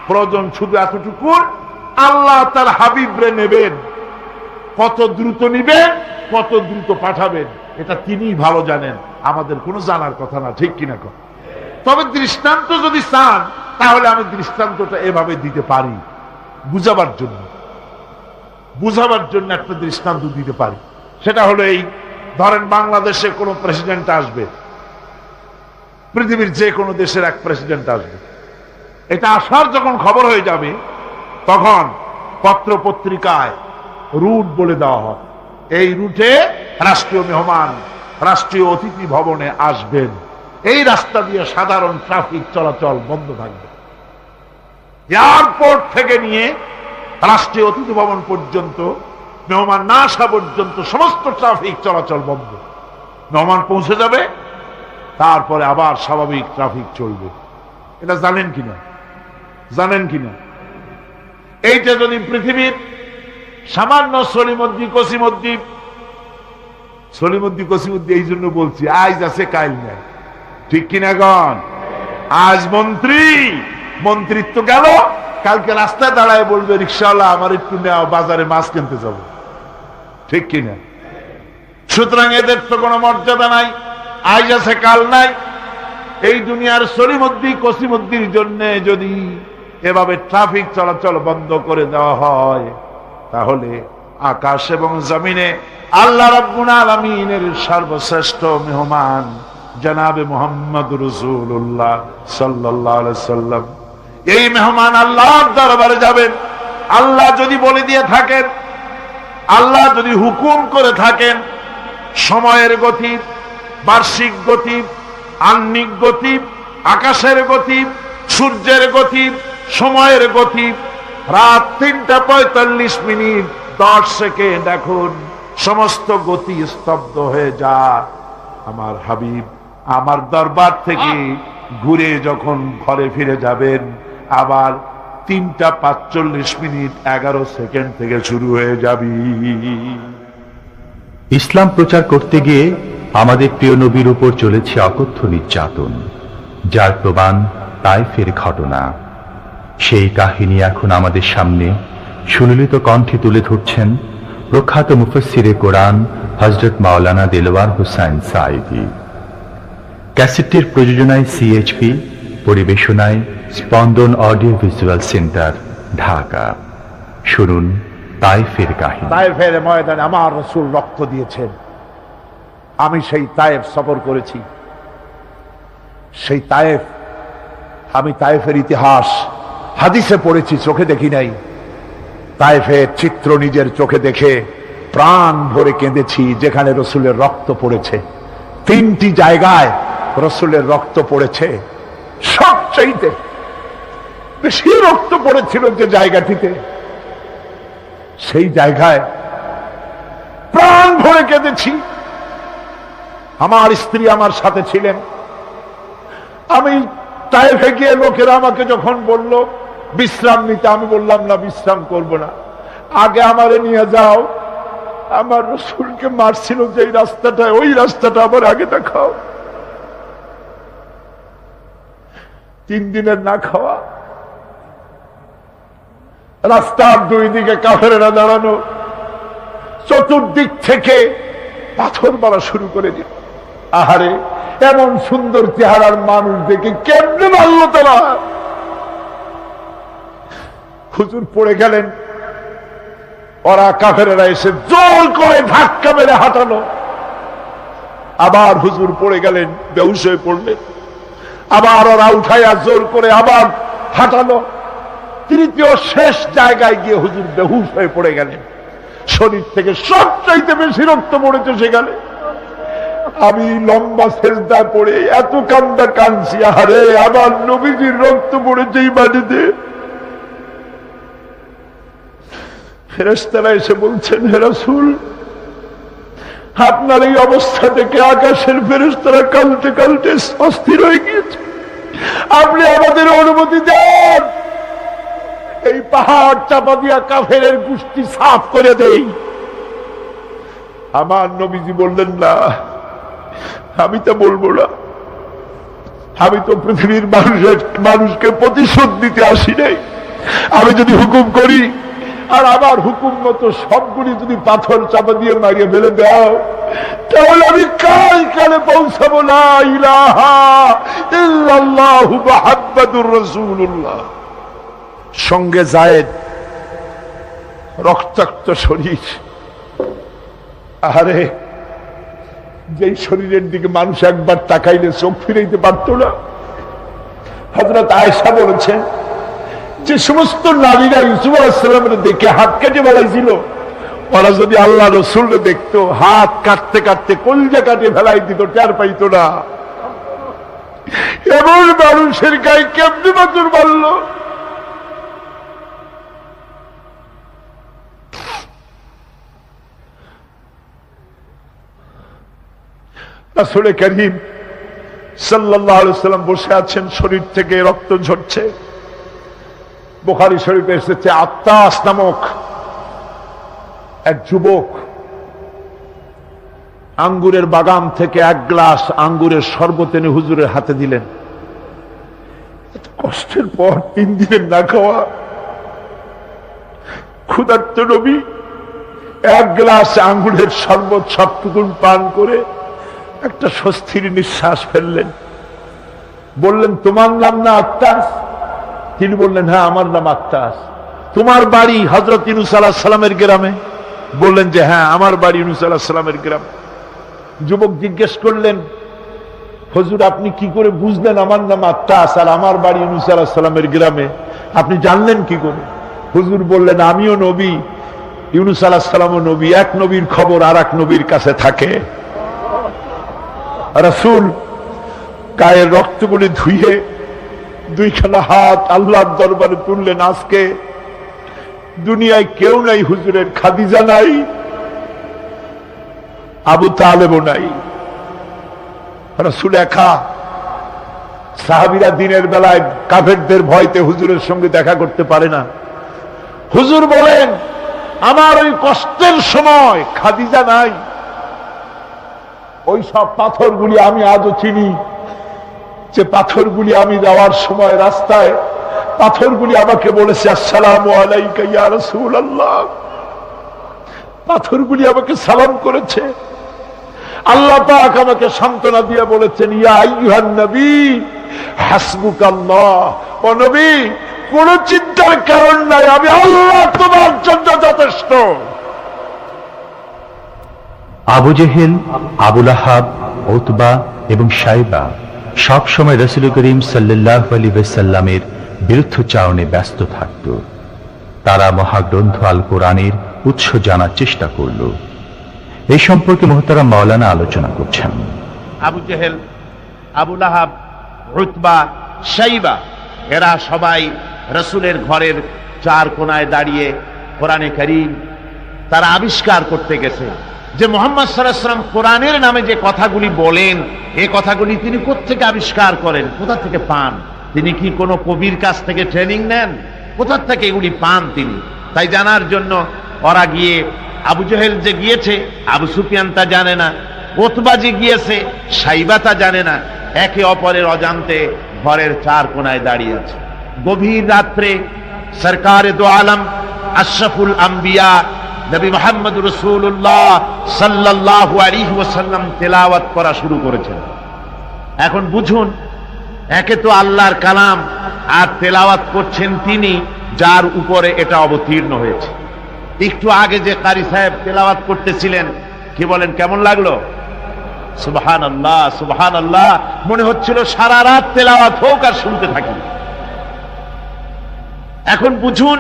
প্রয়োজন শুধু এতটুকু, আল্লাহ তার হাবিবরে নেবেন, কত দ্রুত নিবেন, কত দ্রুত পাঠাবেন এটা তিনিই ভালো জানেন, আমাদের কোনো জানার কথা না। ঠিক কিনা কর? তবে দৃষ্টান্ত যদি চান তাহলে আমি দৃষ্টান্তটা এভাবে দিতে পারি, বুঝাবার জন্য একটা দৃষ্টান্ত দিতে পারি। সেটা হলো এই, ধরেন বাংলাদেশে কোনো প্রেসিডেন্ট আসবে, পৃথিবীর যে কোনো দেশের এক প্রেসিডেন্ট আসবে, এটা আসার যখন খবর হয়ে যাবে তখন পত্র পত্রিকায় রুট বলে দেওয়া হয়, এই রুটে রাষ্ট্রীয় মেহমান রাষ্ট্রীয় অতিথি ভবনে আসবেন, এই রাস্তা দিয়ে সাধারণ ট্রাফিক চলাচল বন্ধ থাকবে। এয়ারপোর্ট থেকে নিয়ে রাষ্ট্রীয় অতিথি ভবন পর্যন্ত মেহমান না আসা পর্যন্ত সমস্ত ট্রাফিক চলাচল বন্ধ। মেহমান পৌঁছে যাবে, তারপরে আবার স্বাভাবিক ট্রাফিক চলবে। এটা জানেন কিনা? জানেন কিনা? এইটা যদি পৃথিবীর সামান্য সলিমদ্দি কসিমদ্দি এই জন্য বলছি, আজ আছে কাল নাই। ঠিক কিনা গণ? আজ মন্ত্রিত্ব গেল, কালকে রাস্তায় দাঁড়ায় বলবে রিক্সাওয়ালা আমার একটু নেওয়া, বাজারে মাছ কিনতে যাব। ঠিক কিনা? সুতরাং এদের তো কোনো মর্যাদা নাই, আজ আছে কাল নাই। এই দুনিয়ার সলিমদ্দি কসিমদ্দির জন্য যদি এভাবে ট্রাফিক চলাচল বন্ধ করে দেওয়া হয়, তাহলে আকাশ এবং জমিনে আল্লাহ রাব্বুল আলামিনের সর্বশ্রেষ্ঠ মেহমান জনাবে মুহাম্মদ রাসূলুল্লাহ সাল্লাল্লাহু আলাইহি সাল্লাম, এই মেহমান আল্লাহর দরবারে যাবেন। আল্লাহ যদি বলে দিয়ে থাকেন, আল্লাহ যদি হুকুম করে থাকেন, সময়ের গতি, বার্ষিক গতি, আহ্নিক গতি, আকাশের গতি, সূর্যের গতি, সময়ের গতি, রাত ৩:৪৫ 10 সেকেন্ড, এখন সমস্ত গতি স্তব্ধ হয়ে যায়। আমার হাবিব আমার দরবার থেকে ঘুরে যখন ঘরে ফিরে যাবেন, আবার ৩:৪৫ 11 সেকেন্ড থেকে শুরু হয়ে যাবি। ইসলাম প্রচার করতে গিয়ে আমাদের প্রিয় নবীর উপর চলেছে অকথ্য নির্যাতন, যার প্রমাণ তায়েফের ঘটনা। সেই কাহিনী এখন আমাদের সামনে সুললিত কণ্ঠে তুলে ধরছেন প্রখ্যাত মুফাসসিরে কোরআন হযরত মাওলানা দেলওয়ার হোসাইন সাঈদী। ক্যাসেটটির প্রযোজনায় সিএইচপি, পরিবেশনায় স্পন্দন অডিও ভিজুয়াল সেন্টার, ঢাকা। শুনুন তায়েফের কাহিনী। তায়েফের ময়দানে আমার রাসূল রক্ত দিয়েছেন। আমি সেই তায়েফ সফর করেছি। সেই তায়েফ, আমি তায়েফের ইতিহাস হাদিসে পড়েছি, চোখে দেখি নাই। তায়েফের চিত্র নিজের চোখে দেখে প্রাণ ভরে কেঁদেছি, যেখানে রাসূলের রক্ত পড়েছে। 3টি জায়গায় রাসূলের রক্ত পড়েছে। সবচেয়ে বেশি রক্ত পড়েছিল যে জায়গাটিতে, সেই জায়গায় প্রাণ ভরে কেঁদেছি। আমার স্ত্রী আমার সাথে ছিলেন। আমি তায়েফে গিয়ে লোকেরা আমাকে যখন বলল বিশ্রাম নিতে, আমি বললাম না, বিশ্রাম করব না, আগে আমারে নিয়ে যাও। আমার রাসূলকে মারছিল যে রাস্তাটা, ওই রাস্তাটা আমার আগে দেখাও। 3 দিনের না খাওয়া, রাস্তার 2 দিকে কাফেরেরা দাঁড়ানো, চতুর্দিক থেকে পাথর মারা শুরু করে দিল। আহারে, এমন সুন্দর চেহারার মানুষ দেখে কেমনে মারল তারা। হুজুর পড়ে গেলেন, ওরা কাফেরেরা এসে জোর করে ধাক্কা মেরে হাঁটালো। আবার হুজুর পড়ে গেলেন, বেহুশ হয়ে পড়লেন। আবার ওরা উঠাইয়া জোর করে আবার হাঁটালো। তৃতীয় শেষ জায়গায় গিয়ে হুজুর বেহুশ হয়ে পড়ে গেলেন। শরীর থেকে সবচাইতে বেশি রক্ত পড়েছে সেখানে। আমি লম্বা সেজদায় পড়ে এত কান্দা কাঁদছি, আরে আমার নবীজির রক্ত পড়েছে এই মাটিতে। ফেরেশতারা এসে বলছেন, হে রাসূল, আপনার এই অবস্থা থেকে আকাশের ফেরেশতারা কাঁদতে কাঁদতে অস্থির হয়ে গিয়েছে। আপনি আমাদের অনুমতি দেন, এই পাহাড় চাপা দিয়া কাফেরের গোষ্ঠী সাফ করে দেই। আমার নবীজি বললেন, না, আমি তো বলবো না। আমি তো পৃথিবীর মানুষকে প্রতিশোধ দিতে আসি নাই। আমি যদি হুকুম করি আর আমার হুকুম মতো সবগুলি যদি পাথর চাপা দিয়ে মারিয়ে ফেলে দাও, তাহলে আমি কালে পৌঁছাবো লা ইলাহা ইল্লাল্লাহু মুহাম্মাদুর রাসূলুল্লাহ। সঙ্গে যায়েদ, রক্তাক্ত শরীর। আরে, যেই শরীরের দিকে মানুষ একবার তাকাইলে চোখ ফিরাইতে পারত না। হযরত আয়েশা বলেছেন, যে সমস্ত নারীরা ইউসুফ আলাইহিস সালামের দেখে হাত কেটে ফেলাইছিল, ওরা যদি আল্লাহ রাসূলকে দেখতো, হাত কাটতে কাটতে কলিজা কাটে ফেলাই দিত, টের পাইতো না। এমন মানুষের গায়ে কেমনে পাথর মারল। রাসূল কারীম সাল্লাল্লাহু আলাইহি ওয়াসাল্লাম বসে আছেন, শরীর থেকে রক্ত ঝরছে। বুখারী শরীফে এসেছে, আত্তাস নামক এক যুবক আঙ্গুরের বাগান থেকে 1 গ্লাস আঙ্গুরের শরবত এনে হুজুরের হাতে দিলেন। এত কষ্টের পর 3 দিনের না খাওয়া ক্ষুধার্ত নবী 1 গ্লাস আঙ্গুরের শরবত সবটুকুন পান করে একটা স্বস্তির নিঃশ্বাস ফেললেন। বললেন, তোমার নাম না আত্তাস? তিনি বললেন, হ্যাঁ আমার নাম আক্তাস। তোমার বাড়ি হযরত ইউনূস আলাইহিস সালামের গ্রামে? বললেন যে হ্যাঁ আমার বাড়ি ইউনূস আলাইহিস সালামের গ্রামে। যুবক জিজ্ঞেস করলেন, হুজুর আপনি কি করে বুঝলেন আমার নাম আক্তাস আর আমার বাড়ি ইউনূস আলাইহিস সালামের গ্রামে? আপনি জানলেন কি করে? হুজুর বললেন, আমিও নবী, ইউনূস আলাইহিস সালামও নবী, এক নবীর খবর আর এক নবীর কাছে থাকে। রাসূল গায়ের রক্তগুলি ধুয়ে দুইখানা হাত আল্লাহর দরবারে তুললেন, আজকে দুনিয়ায় কেউ নাই হুজুরের, খাদিজা নাই, আবু তালেবও নাই, রাসূল একা। সাহাবীরা দিনের বেলায় কাফেরদের ভয়তে হুজুরের সঙ্গে দেখা করতে পারে না। হুজুর বলেন, আমার ওই কষ্টের সময় খাদিজা নাই, ওই সব পাথরগুলি আমি আজও চিনি, যে পাথরগুলি আমি যাওয়ার সময় রাস্তায় পাথরগুলি আমাকে বলেছে আসসালামু আলাইকা ইয়া রাসূলুল্লাহ। পাথরগুলি আমাকে সালাম করেছে। আল্লাহ পাক আমাকে সান্ত্বনা দিয়ে বলেছেন, ইয়া আইয়ুহান নবী হাসবুকাল্লাহ, ও নবী কোন চিন্তার কারণ নাই, আমি আল্লাহ তোমার জন্য যথেষ্ট। আবু জেহেল, আবু লাহাব, উতবা এবং শাইবা সব সময় রাসূল করিম সাল্লাল্লাহু আলাইহি ওয়াসাল্লামের বিরুদ্ধচারণে ব্যস্ত থাকত। তারা মহাগ্রন্থ আল কোরআনের উৎস জানার চেষ্টা করল। এই সম্পর্কে মুহতারাম মাওলানা আলোচনা করছেন। আবু জেহেল, আবু লাহাব, উতবা, শাইবা এরা সবাই রাসূলের ঘরের চার কোনায় দাঁড়িয়ে কোরআনে কারীম তারা আবিষ্কার করতে গেছে যে মুহাম্মদ সাল্লাল্লাহু আলাইহি ওয়াসাল্লাম কোরআনের নামে যে কথাগুলি বলেন, এই কথাগুলি তিনি কোত্থেকে আবিষ্কার করেন, কোথা থেকে পান? তিনি কি কোনো কবির কাছ থেকে ট্রেনিং নেন? কোথা থেকে এগুলি পান তিনি? তাই জানার জন্য ওরা গিয়ে, আবু জেহেল যে গিয়েছে আবু সুফিয়ান তা জানে না, উতবা যে গিয়েছে শাইবা তা জানে না, একে অপরের অজান্তে ঘরের চার কোনায় দাঁড়িয়ে আছে। গভীর রাত্রে সরকারে দো আলম আশরাফুল আম্বিয়া নবী মুহাম্মদ রাসূলুল্লাহ সাল্লাল্লাহু আলাইহি ওয়াসাল্লাম তেলাওয়াত করা শুরু করেছেন। এখন বুঝুন, একে তো আল্লাহর কালাম আর তেলাওয়াত করছেন তিনি যার উপরে এটা অবতীর্ণ হয়েছে। একটু আগে যে কারি সাহেব তেলাওয়াত করতেছিলেন, কি বলেন, কেমন লাগলো? সুবহানাল্লাহ সুবহানাল্লাহ, মনে হচ্ছিল সারা রাত তেলাওয়াত হোক আর শুনতে থাকি। এখন বুঝুন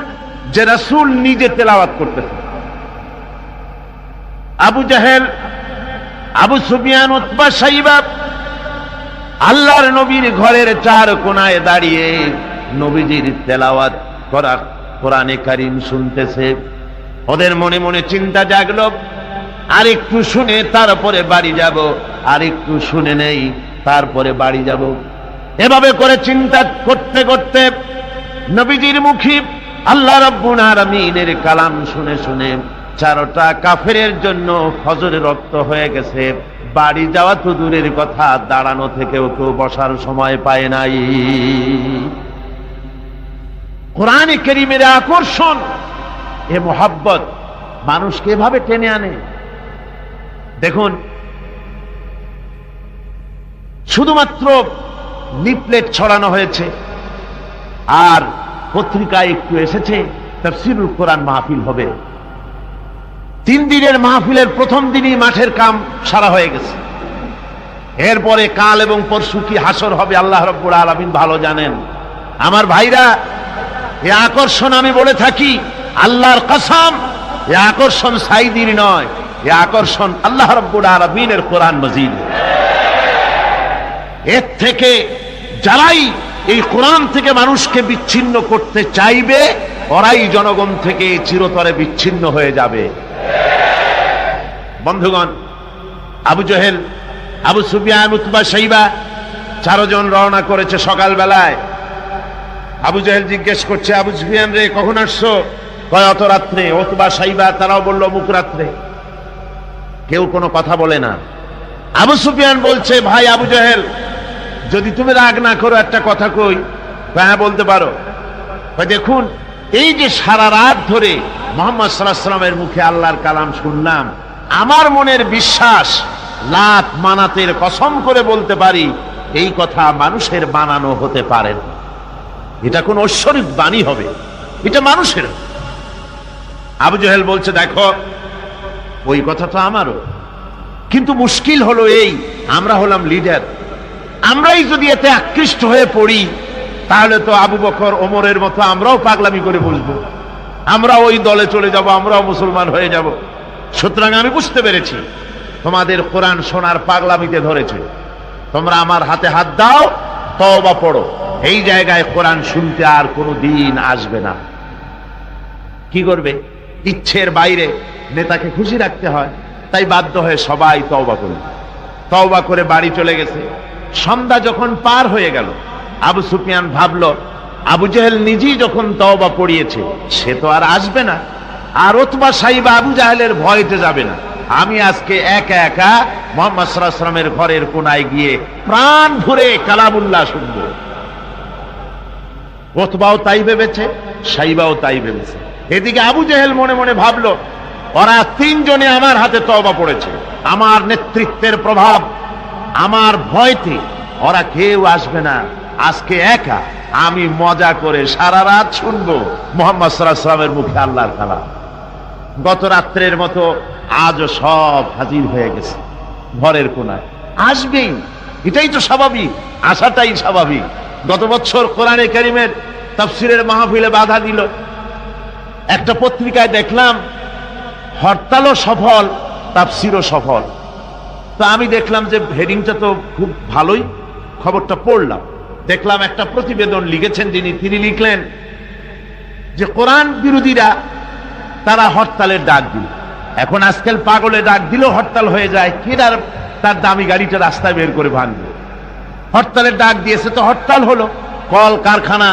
যে রাসূল নিজে তেলাওয়াত করতেছেন। আবু জাহেল, আবু সুফিয়ান, উতবা, শাইবা আল্লাহর নবীর ঘরের চার কোনায় দাঁড়িয়ে নবীজির তেলাওয়াত করা কোরআনে কারীম শুনতেছে। ওদের মনে মনে চিন্তা জাগলো, আরেকটু শুনে তারপরে বাড়ি যাব, আরেকটু শুনে নেই তারপরে বাড়ি যাব। এভাবে করে চিন্তা করতে করতে নবীজির মুখে আল্লাহ রাব্বুল আলামিনের কালাম শুনে শুনে চারটা কাফেরের জন্য ফজরের রক্ত হয়ে গেছে। বাড়ি যাওয়া তো দূরের কথা, দাঁড়ানো থেকেও কেউ বসার সময় পায় নাই। কোরআনে কারীমের আকর্ষণ, এ মোহাব্বত মানুষকে এভাবে টেনে আনে। দেখুন, শুধুমাত্র লিফলেট ছড়ানো হয়েছে আর পত্রিকায় একটু এসেছে তাফসীরুল কোরআন মাহফিল হবে। 3 দিনের মাহফিলের প্রথম দিনই মাঠের কাম সারা হয়ে গেছে। এরপরে কাল এবং পরশু কি হাসর হবে আল্লাহ রাব্বুল আলামিন ভালো জানেন। আমার ভাইরা, এই আকর্ষণ আমি বলে থাকি আল্লাহর কসম, এই আকর্ষণ সাইদির নয়, এই আকর্ষণ আল্লাহ রাব্বুল আলামিনের কোরআন মাজিদ। এর থেকে যারাই এই কোরআন থেকে মানুষকে বিচ্ছিন্ন করতে চাইবে, ওরাই জনগণ থেকে চিরতরে বিচ্ছিন্ন হয়ে যাবে। বন্ধুগণ, আবু জেহেল, আবু সুফিয়ান, উতবা, শাইবা 4 জন রওনা করেছে সকালবেলায়। আবু জেহেল জিজ্ঞেস করছে, আবু সুফিয়ান রে কখন আসছো? কয় অত রাত্রে। উতবা, শাইবা তারাও বলল মুখ রাত্রে। কেউ কোনো কথা বলে না। আবু সুফিয়ান বলছে, ভাই আবু জেহেল, যদি তুমি রাগ না করো একটা কথা কই। হ্যাঁ বলতে পারো। দেখুন, এই যে সারা রাত ধরে মুহাম্মদ সাল্লাল্লাহু আলাইহি ওয়াসাল্লামের মুখে আল্লাহর কালাম শুনলাম, আমার মনের বিশ্বাস, লাত মানাতের কসম করে বলতে পারি এই কথা মানুষের বানানো হতে পারে না। এটা কোন ঐশ্বরিক বাণী হবে, এটা মানুষের। আবু জেহেল বলছে, দেখো ওই কথা তো আমারও, কিন্তু মুশকিল হলো এই, আমরা হলাম লিডার, আমরাই যদি এতে আকৃষ্ট হয়ে পড়ি তাহলে তো আবু বকর ওমরের মতো আমরাও পাগলামি করে বসবো, আমরা ওই দলে চলে যাব, আমরাও মুসলমান হয়ে যাব। সুতরাং আমি বুঝতে পেরেছি তোমাদের কোরআন শোনার পাগলামিতে ধরেছে, তোমরা আমার হাতে হাত দাও, তওবা পড়ো, এই জায়গায় কোরআন শুনতে আর কোনো দিন আসবে না। কি করবে, ইচ্ছের বাইরে নেতাকে খুশি রাখতে হয়, তাই বাধ্য হয়ে সবাই তওবা করল। তওবা করে বাড়ি চলে গেছে। সন্ধ্যা যখন পার হয়ে গেল, আবু সুফিয়ান ভাবলো আবু জেহেল নিজেই যখন তওবা পড়িয়েছে, সে তো আর আসবে না, আর উতবা সাইবা আবু জাহেলের ভয়তে যাবে না, আমি আজকে একা একা মুহাম্মদ সাল্লাল্লাহু আলাইহি ওয়াসাল্লামের ঘরের কোনায় গিয়ে প্রাণ ভরে কালামুল্লাহ শুনবো। উতবাও তাই ভেবেছে, সাইবাও তাই ভেবেছে। এদিকে আবু জেহেল মনে মনে ভাবলো, ওরা তিনজনে আমার হাতে তওবা পড়েছে, আমার নেতৃত্বের প্রভাব, আমার ভয়তে ওরা কেউ আসবে না, আজকে একা আমি মজা করে সারা রাত শুনবো মুহাম্মদ সাল্লাল্লাহু আলাইহি ওয়াসাল্লামের মুখে আল্লাহর কালাম। গত রাত্রের মতো আজও সব হাজির হয়ে গেছে ঘরের কোনায়, আসবেই, এটাই তো স্বাভাবিক, আসাটাই স্বাভাবিক। গত বছর কোরআনে কারীমের তাফসীরের মাহফিলে বাধা দিল, একটা পত্রিকায় দেখলাম হরতালও সফল, তাফসীরও সফল। তো আমি দেখলাম যে হেডিংটা তো খুব ভালোই, খবরটা পড়লাম, দেখলাম একটা প্রতিবেদন লিখেছেন তিনি লিখলেন যে কোরআন বিরোধীরা তারা হরতালের ডাক দিল। এখন আজকাল পাগলে ডাক দিলেও হরতাল হয়ে যায়, কে তার দামি গাড়িটা রাস্তায় বের করে ভাঙবে। হরতালের ডাক দিয়েছে তো হরতাল হলো, কল কারখানা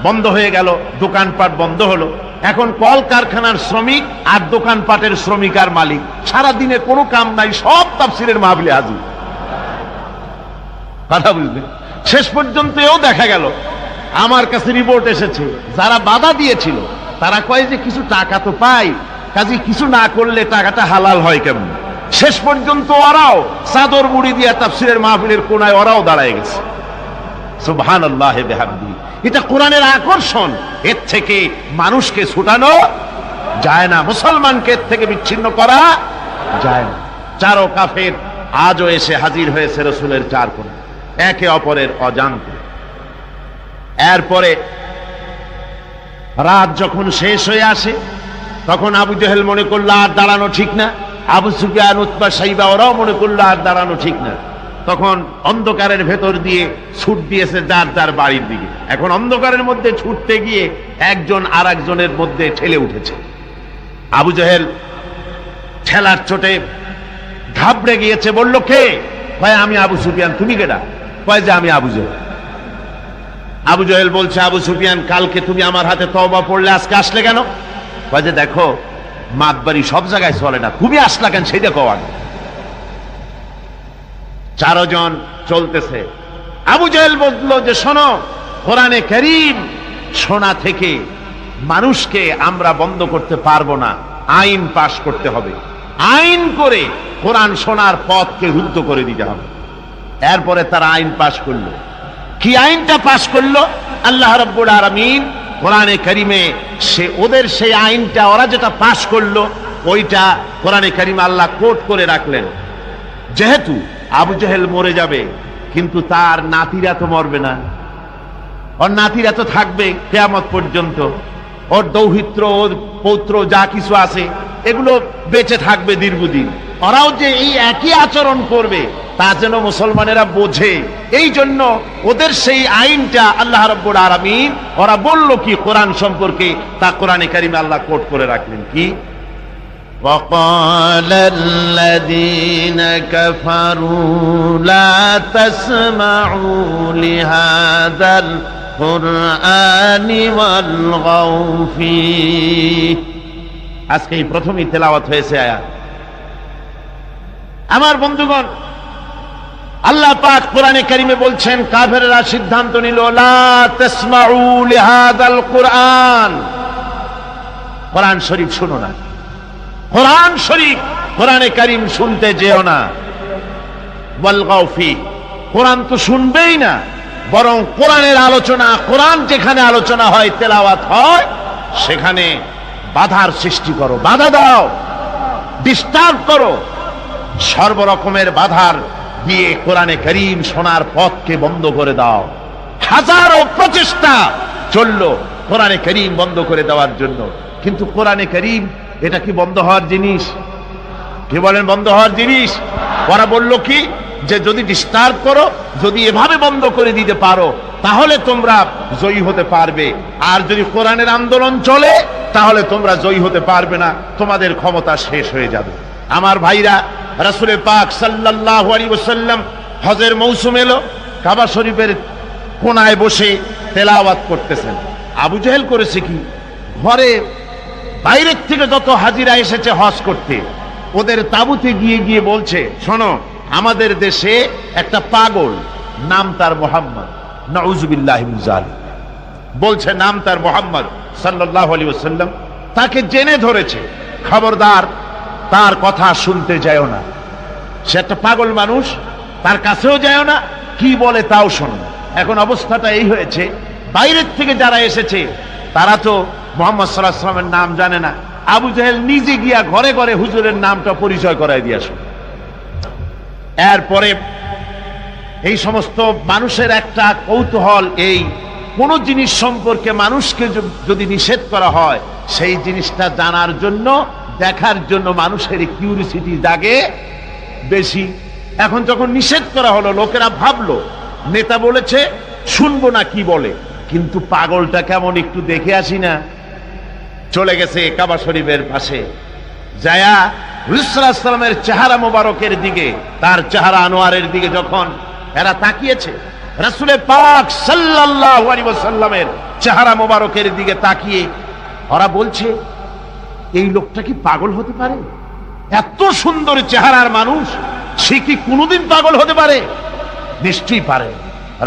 বন্ধ হয়ে গেল, দোকানপাট বন্ধ হলো। এখন কল কারখানার শ্রমিক আর দোকানপাটের শ্রমিক আর মালিক, সারা দিনে কোনো কাম নাই, সব তাফসীরের মাহফিলে হাজির। কথা বুঝলেন? শেষ পর্যন্ত এও দেখা গেল, আমার কাছে রিপোর্ট এসেছে, যারা বাধা দিয়েছিল তারা কয় যে কিছু টাকা তো পাই, কাজে কিছু না করলে টাকাটা হালাল হয় কেমন। শেষ পর্যন্ত ওরাও চাদর মুড়ি দিয়ে তাফসীরের মাহফিলের কোনায় ওরাও দাঁড়ায় গেছে। সুবহানাল্লাহ বিহামদি। এটা কোরআনের আকর্ষণ, এর থেকে মানুষকে ছুটানো যায় না, মুসলমানকে এর থেকে বিচ্ছিন্ন করা যায় না। চারো কাফের আজও এসে হাজির হয়েছে রাসূলের চার কোণে, একে অপরের অজান্তে। এরপরে রাত যখন শেষ হয়ে আসে, তখন আবু জেহেল মনে করলো আর দাঁড়ানো ঠিক না, আবু সুফিয়ান, উতবা, সাইবা ওরাও মনে করলো আর দাঁড়ানো ঠিক না। তখন অন্ধকারের ভেতর দিয়ে ছুট দিয়েছে যার যার বাড়ির দিকে। এখন অন্ধকারের মধ্যে ছুটতে গিয়ে একজন আর একজনের মধ্যে ঠেলে উঠেছে। আবু জেহেল ঠেলার চোটে ঘাবড়ে গিয়েছে, বলল কে? কয় আমি আবু সুফিয়ান। তুমি কেডা? কয় যে আমি আবু জেহেল। আবু জেহেল বলছে, আবু সুফিয়ান, কালকে তুমি আমার হাতে তওবা পড়লে, আজকে আসলে কেন? কয় যে দেখো মাতবাড়ি সব জায়গায় চলে না, তুমি আসলা কেন সেটা কও আগে। চারজন চলতেছে। আবু জেহেল বলল যে শোনো, কোরআনে কারীম শোনা থেকে মানুষকে আমরা বন্ধ করতে পারবো না, আইন পাশ করতে হবে, আইন করে কোরআন শোনার পথকে রুদ্ধ করে দিতে হবে। এরপরে তারা আইন পাশ করলো। কি আইনটা পাশ করলো? আল্লাহ রাব্বুল আলামিন কোরআনে কারীমে ওদের সেই আইনটা, ওরা যেটা পাশ করলো ওইটা কোরআনে কারীমে আল্লাহ কোট করে রাখলেন। যেহেতু আবু জেহেল মরে যাবে, কিন্তু তার নাতিরা তো মরবে না, ওর নাতিরা তো থাকবে কিয়ামত পর্যন্ত, ওর দৌহিত্র, ওর পৌত্র যা কিছু আছে এগুলো বেঁচে থাকবে দীর্ঘদিন। ওরাও যে এই একই আচরণ করবে তা যেন মুসলমানেরা বোঝে, এই জন্য ওদের সেই আইনটা আল্লাহ রাব্বুল আলামিন, ওরা বলল কি কোরআন সম্পর্কে, তা কোরআনে কারীমে আল্লাহ কোট করে রাখলেন কি? وقال الذين كفروا لا تسمعوا لهذا القرآن والغوا فيه। আজকে এই প্রথমই তেলাওয়াত হয়েছে আয়াত। আমার বন্ধুগণ, আল্লাহ পাক কোরআনে কারীমে বলছেন, কাফেররা সিদ্ধান্ত নিল লা তাসমাউ লিহাযাল কুরআন, কোরআন শরীফ শুনো না, কোরআন শরীফ, কোরআনে কারীম শুনতে যেও না। ওয়াল গাও ফি, কোরআন তো শুনবেই না, বরং কোরআনের আলোচনা, কোরআন যেখানে আলোচনা হয়, তেলাওয়াত হয়, সেখানে বাধার সৃষ্টি করো, বাধা দাও, ডিস্টার্ব করো। সর্বরকমের বাধার দিয়ে কোরআনে কারীম শোনার পথকে বন্ধ করে দাও। হাজারো প্রচেষ্টা চললো কোরআনে কারীম বন্ধ করে দেওয়ার জন্য, কিন্তু কোরআনে কারীম এটা কি বন্ধ হওয়ার জিনিস? কি বলেন, বন্ধ হওয়ার জিনিস? ওরা বলল কি, যে যদি ডিস্টার্ব করো, যদি এভাবে বন্ধ করে দিতে পারো, তাহলে তোমরা জয়ী হতে পারবে। আর যদি কোরআনের আন্দোলন চলে, তাহলে তোমরা জয়ী হতে পারবে না, তোমাদের ক্ষমতা শেষ হয়ে যাবে। আমার ভাইরা, রাসূল পাক সাল্লাল্লাহু আলাইহি ওয়াসাল্লাম হজের মৌসুম এলো, কাবা শরীফের কোনায় বসে তেলাওয়াত করতেছেন। আবু জেহেল করেছে কি, ঘরে বাইরের থেকে যত হাজিরা এসেছে হজ করতে, ওদের তাঁবুতে গিয়ে গিয়ে বলছে, শোনো, আমাদের দেশে একটা পাগল, নাম তার মুহাম্মদ, নাউযুবিল্লাহি মিন যালিক, বলছে নাম তার মুহাম্মদ সাল্লাল্লাহু আলাইহি ওয়াসাল্লাম, তাকে জেনে ধরেছে, খবরদার তার কথা শুনতে যাও না, সে একটা পাগল মানুষ, তার কাছেও যাও না, কি বলে তাও শোনো। এখন অবস্থাটা এই হয়েছে, বাইরের থেকে যারা এসেছে তারা তো মুহাম্মদ সাল্লাল্লাহু আলাইহি ওয়াসাল্লামের নাম জানে না। আবু জেহেল নিজে গিয়া ঘরে ঘরে হুজুরের নামটা পরিচয় করায় দিয়ে আসে। এরপরে এই সমস্ত মানুষের একটা কৌতূহল, এই কোন জিনিস সম্পর্কে মানুষকে যদি নিষেধ করা হয়, সেই জিনিসটা জানার জন্য, দেখার জন্য মানুষের কিউরিসিটি জাগে বেশি। এখন যখন নিষেধ করা হলো, লোকেরা ভাবলো নেতা বলেছে, শুনবো না কি বলে, কিন্তু পাগলটা কেমন একটু দেখে আসি না। চলে গেছে কাবা শরীফের পাশে, যায়া রাসূলুল্লাহ সাল্লাল্লাহু আলাইহি ওয়াসাল্লামের চেহারা মোবারকের দিকে, তার চেহারা আনোয়ারের দিকে যখন এরা তাকিয়েছে, রাসূল পাক সাল্লাল্লাহু আলাইহি ওয়াসাল্লামের চেহারা মোবারকের দিকে তাকিয়ে ওরা বলছে, এই লোকটা কি পাগল হতে পারে? এত সুন্দর চেহারার মানুষ, সে কি কোনোদিন পাগল হতে পারে? নিশ্চয়ই পারে।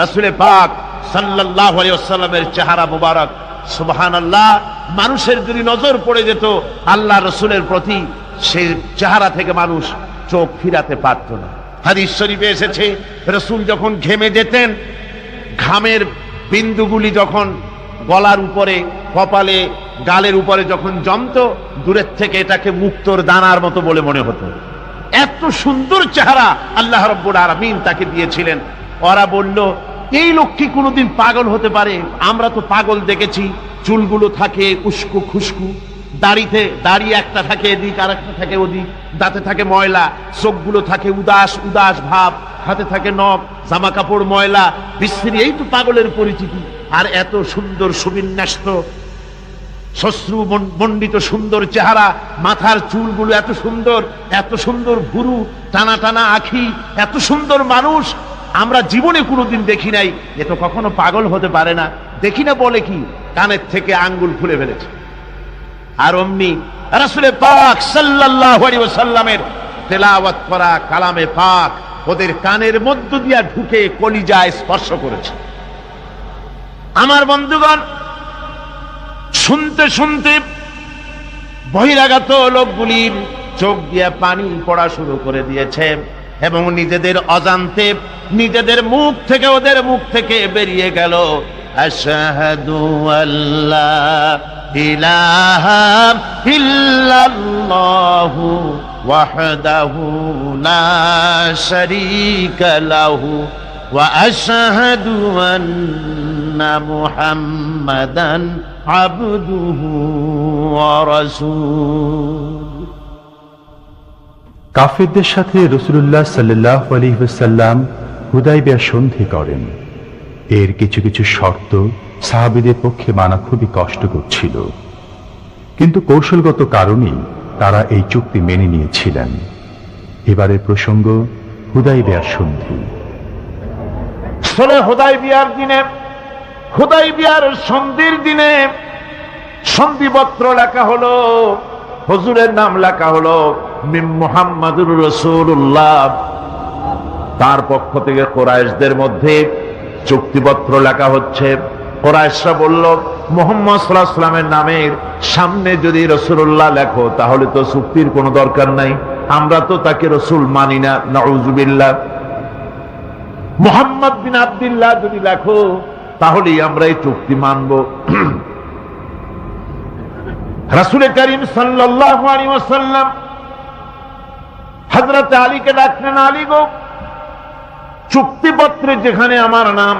রাসূল পাক সাল্লাল্লাহু আলাইহি ওয়াসাল্লামের চেহারা মোবারক, সুবহানাল্লাহ, মানুষের যদি নজর পড়ে যেত আল্লাহ রসুলের প্রতি, সেই চেহারা থেকে মানুষ চোখ ফিরাতে পারত না। হাদিস শরীফে এসেছে, রসুল যখন ঘেমে যেতেন, ঘামের বিন্দুগুলি যখন গলার উপরে, কপালে, গালের উপরে যখন জমতো, দূরের থেকে এটাকে মুক্তোর দানার মতো বলে মনে হতো। এত সুন্দর চেহারা আল্লাহ রাব্বুল আলামিন তাকে দিয়েছিলেন। ওরা বলল, এই লোক কি কোনোদিন পাগল হতে পারে? আমরা তো পাগল দেখেছি, চুলগুলো থাকে উস্কো খুস্কু, দাড়ি একটা থাকে এদিক আর একটা থাকে ওদিক, দাঁতে থাকে ময়লা, চোখগুলো থাকে উদাস উদাস ভাব, হাতে থাকে নখ, জামা কাপড় ময়লা বিশ্রী, এই তো পাগলের পরিচিতি। আর এত সুন্দর সুবিন্যস্ত শ্বশ্রু মণ্ডিত সুন্দর চেহারা, মাথার চুলগুলো এত সুন্দর, এত সুন্দর ভুরু, টানা টানা আখি, এত সুন্দর মানুষ আমরা জীবনে কোনোদিন দেখি নাই। এ তো কখনো পাগল হতে পারে না। দেখি না বলে কি, কানের থেকে আঙ্গুল খুলে ফেলেছে। আর অমনি রাসূল পাক সাল্লাল্লাহু আলাইহি ওয়াসাল্লামের তেলাওয়াত করা কালামে পাক ওদের কানের মধ্য দিয়া ঢুকে কলিজায় স্পর্শ করেছে। আমার বন্ধুগণ, শুনতে শুনতে বহিরাগত লোকগুলির চোখ দিয়া পানি পড়া শুরু করে দিয়েছে, এবং নিজেদের অজান্তে নিজেদের মুখ থেকে, ওদের মুখ থেকে বেরিয়ে গেল, আশহাদু আল্লা ইলাহা ইল্লাল্লাহু ওয়াহদাহু লা শারীকা লাহু ওয়া আশহাদু আন্না মুহাম্মাদান আবদুহু ওয়া রাসূলুহু। কাফেরদের সাথে রাসূলুল্লাহ সাল্লাল্লাহু আলাইহি ওয়াসাল্লাম হুদায়বিয়া সন্ধি করেন। এর কিছু কিছু শর্ত সাহাবীদের পক্ষে মানা খুবই কষ্টকর ছিল, কিন্তু কৌশলগত কারণেই তারা এই চুক্তি মেনে নিয়েছিলেন। এবারের প্রসঙ্গ হুদায়বিয়ার সন্ধি। হুদায়বিয়ার সন্ধির দিনে সন্ধিপত্র লেখা হলো, হুজুরের নাম লেখা হলো মিন মুহাম্মাদুর রাসূলুল্লাহ। তার পক্ষ থেকে কুরাইশদের মধ্যে চুক্তিপত্র লেখা হচ্ছে। কুরাইশরা বলল, মুহাম্মদ সাল্লাল্লাহু আলাইহি ওয়াসাল্লামের নামের সামনে যদি রাসূলুল্লাহ লেখো, তাহলে তো চুক্তির কোনো দরকার নাই, আমরা তো তাকে রাসূল মানি না, নাউযুবিল্লাহ। মুহাম্মদ বিন আব্দুল্লাহ যদি লেখো তাহলেই আমরা এই চুক্তি মানব। রাসূল করিম সাল্লাল্লাহু আলাইহি ওয়াসাল্লাম হযরত আলীকে ডাকলেন, আলী গো, চুক্তিপত্রে যেখানে আমার নাম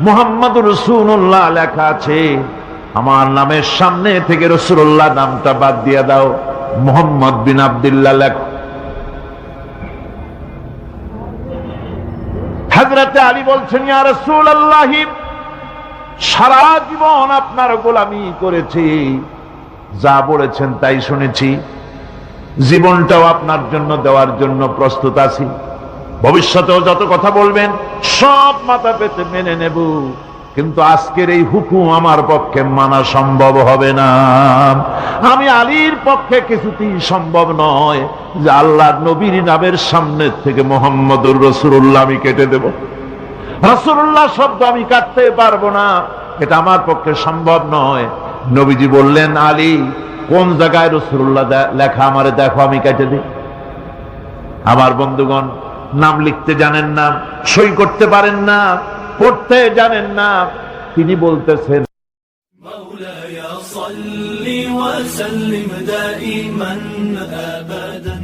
মুহাম্মদুর রাসূলুল্লাহ লেখা আছে, আমার নামের সামনে থেকে রাসূলুল্লাহ নামটা বাদ দিয়ে দাও, মুহাম্মদ বিন আব্দুল্লাহ লেখো। হযরত আলী বলছেন, ইয়া রাসূলুল্লাহ, সারা জীবন আপনার গোলামি করেছি, যা বলেছেন তাই শুনেছি, জীবনটাও আপনার জন্য দেওয়ার জন্য প্রস্তুত আছি, ভবিষ্যতেও যত কথা বলবেন সব মাথা পেতে মেনে নেব, কিন্তু আজকের এই হুকুম আমার পক্ষে মানা সম্ভব হবে না। আমি আলীর পক্ষে কিছুতেই সম্ভব নয় যে আল্লাহর নবীর নামের সামনে থেকে মুহাম্মদুর রাসূলুল্লাহ আমি কেটে দেব। রাসূলুল্লাহ শব্দ আমি কাটতে পারবো না, এটা আমার পক্ষে সম্ভব নয়। নবীজি বললেন, আলী, কোন জায়গায় রাসূলুল্লাহ লেখা আমারে দেখো, আমি কেটে দিই। আমার বন্ধুগণ, নাম লিখতে জানেন না, সই করতে পারেন না, পড়তে জানেন না, তিনি বলতেছেন, مولاي صل وسلم دائما أبدا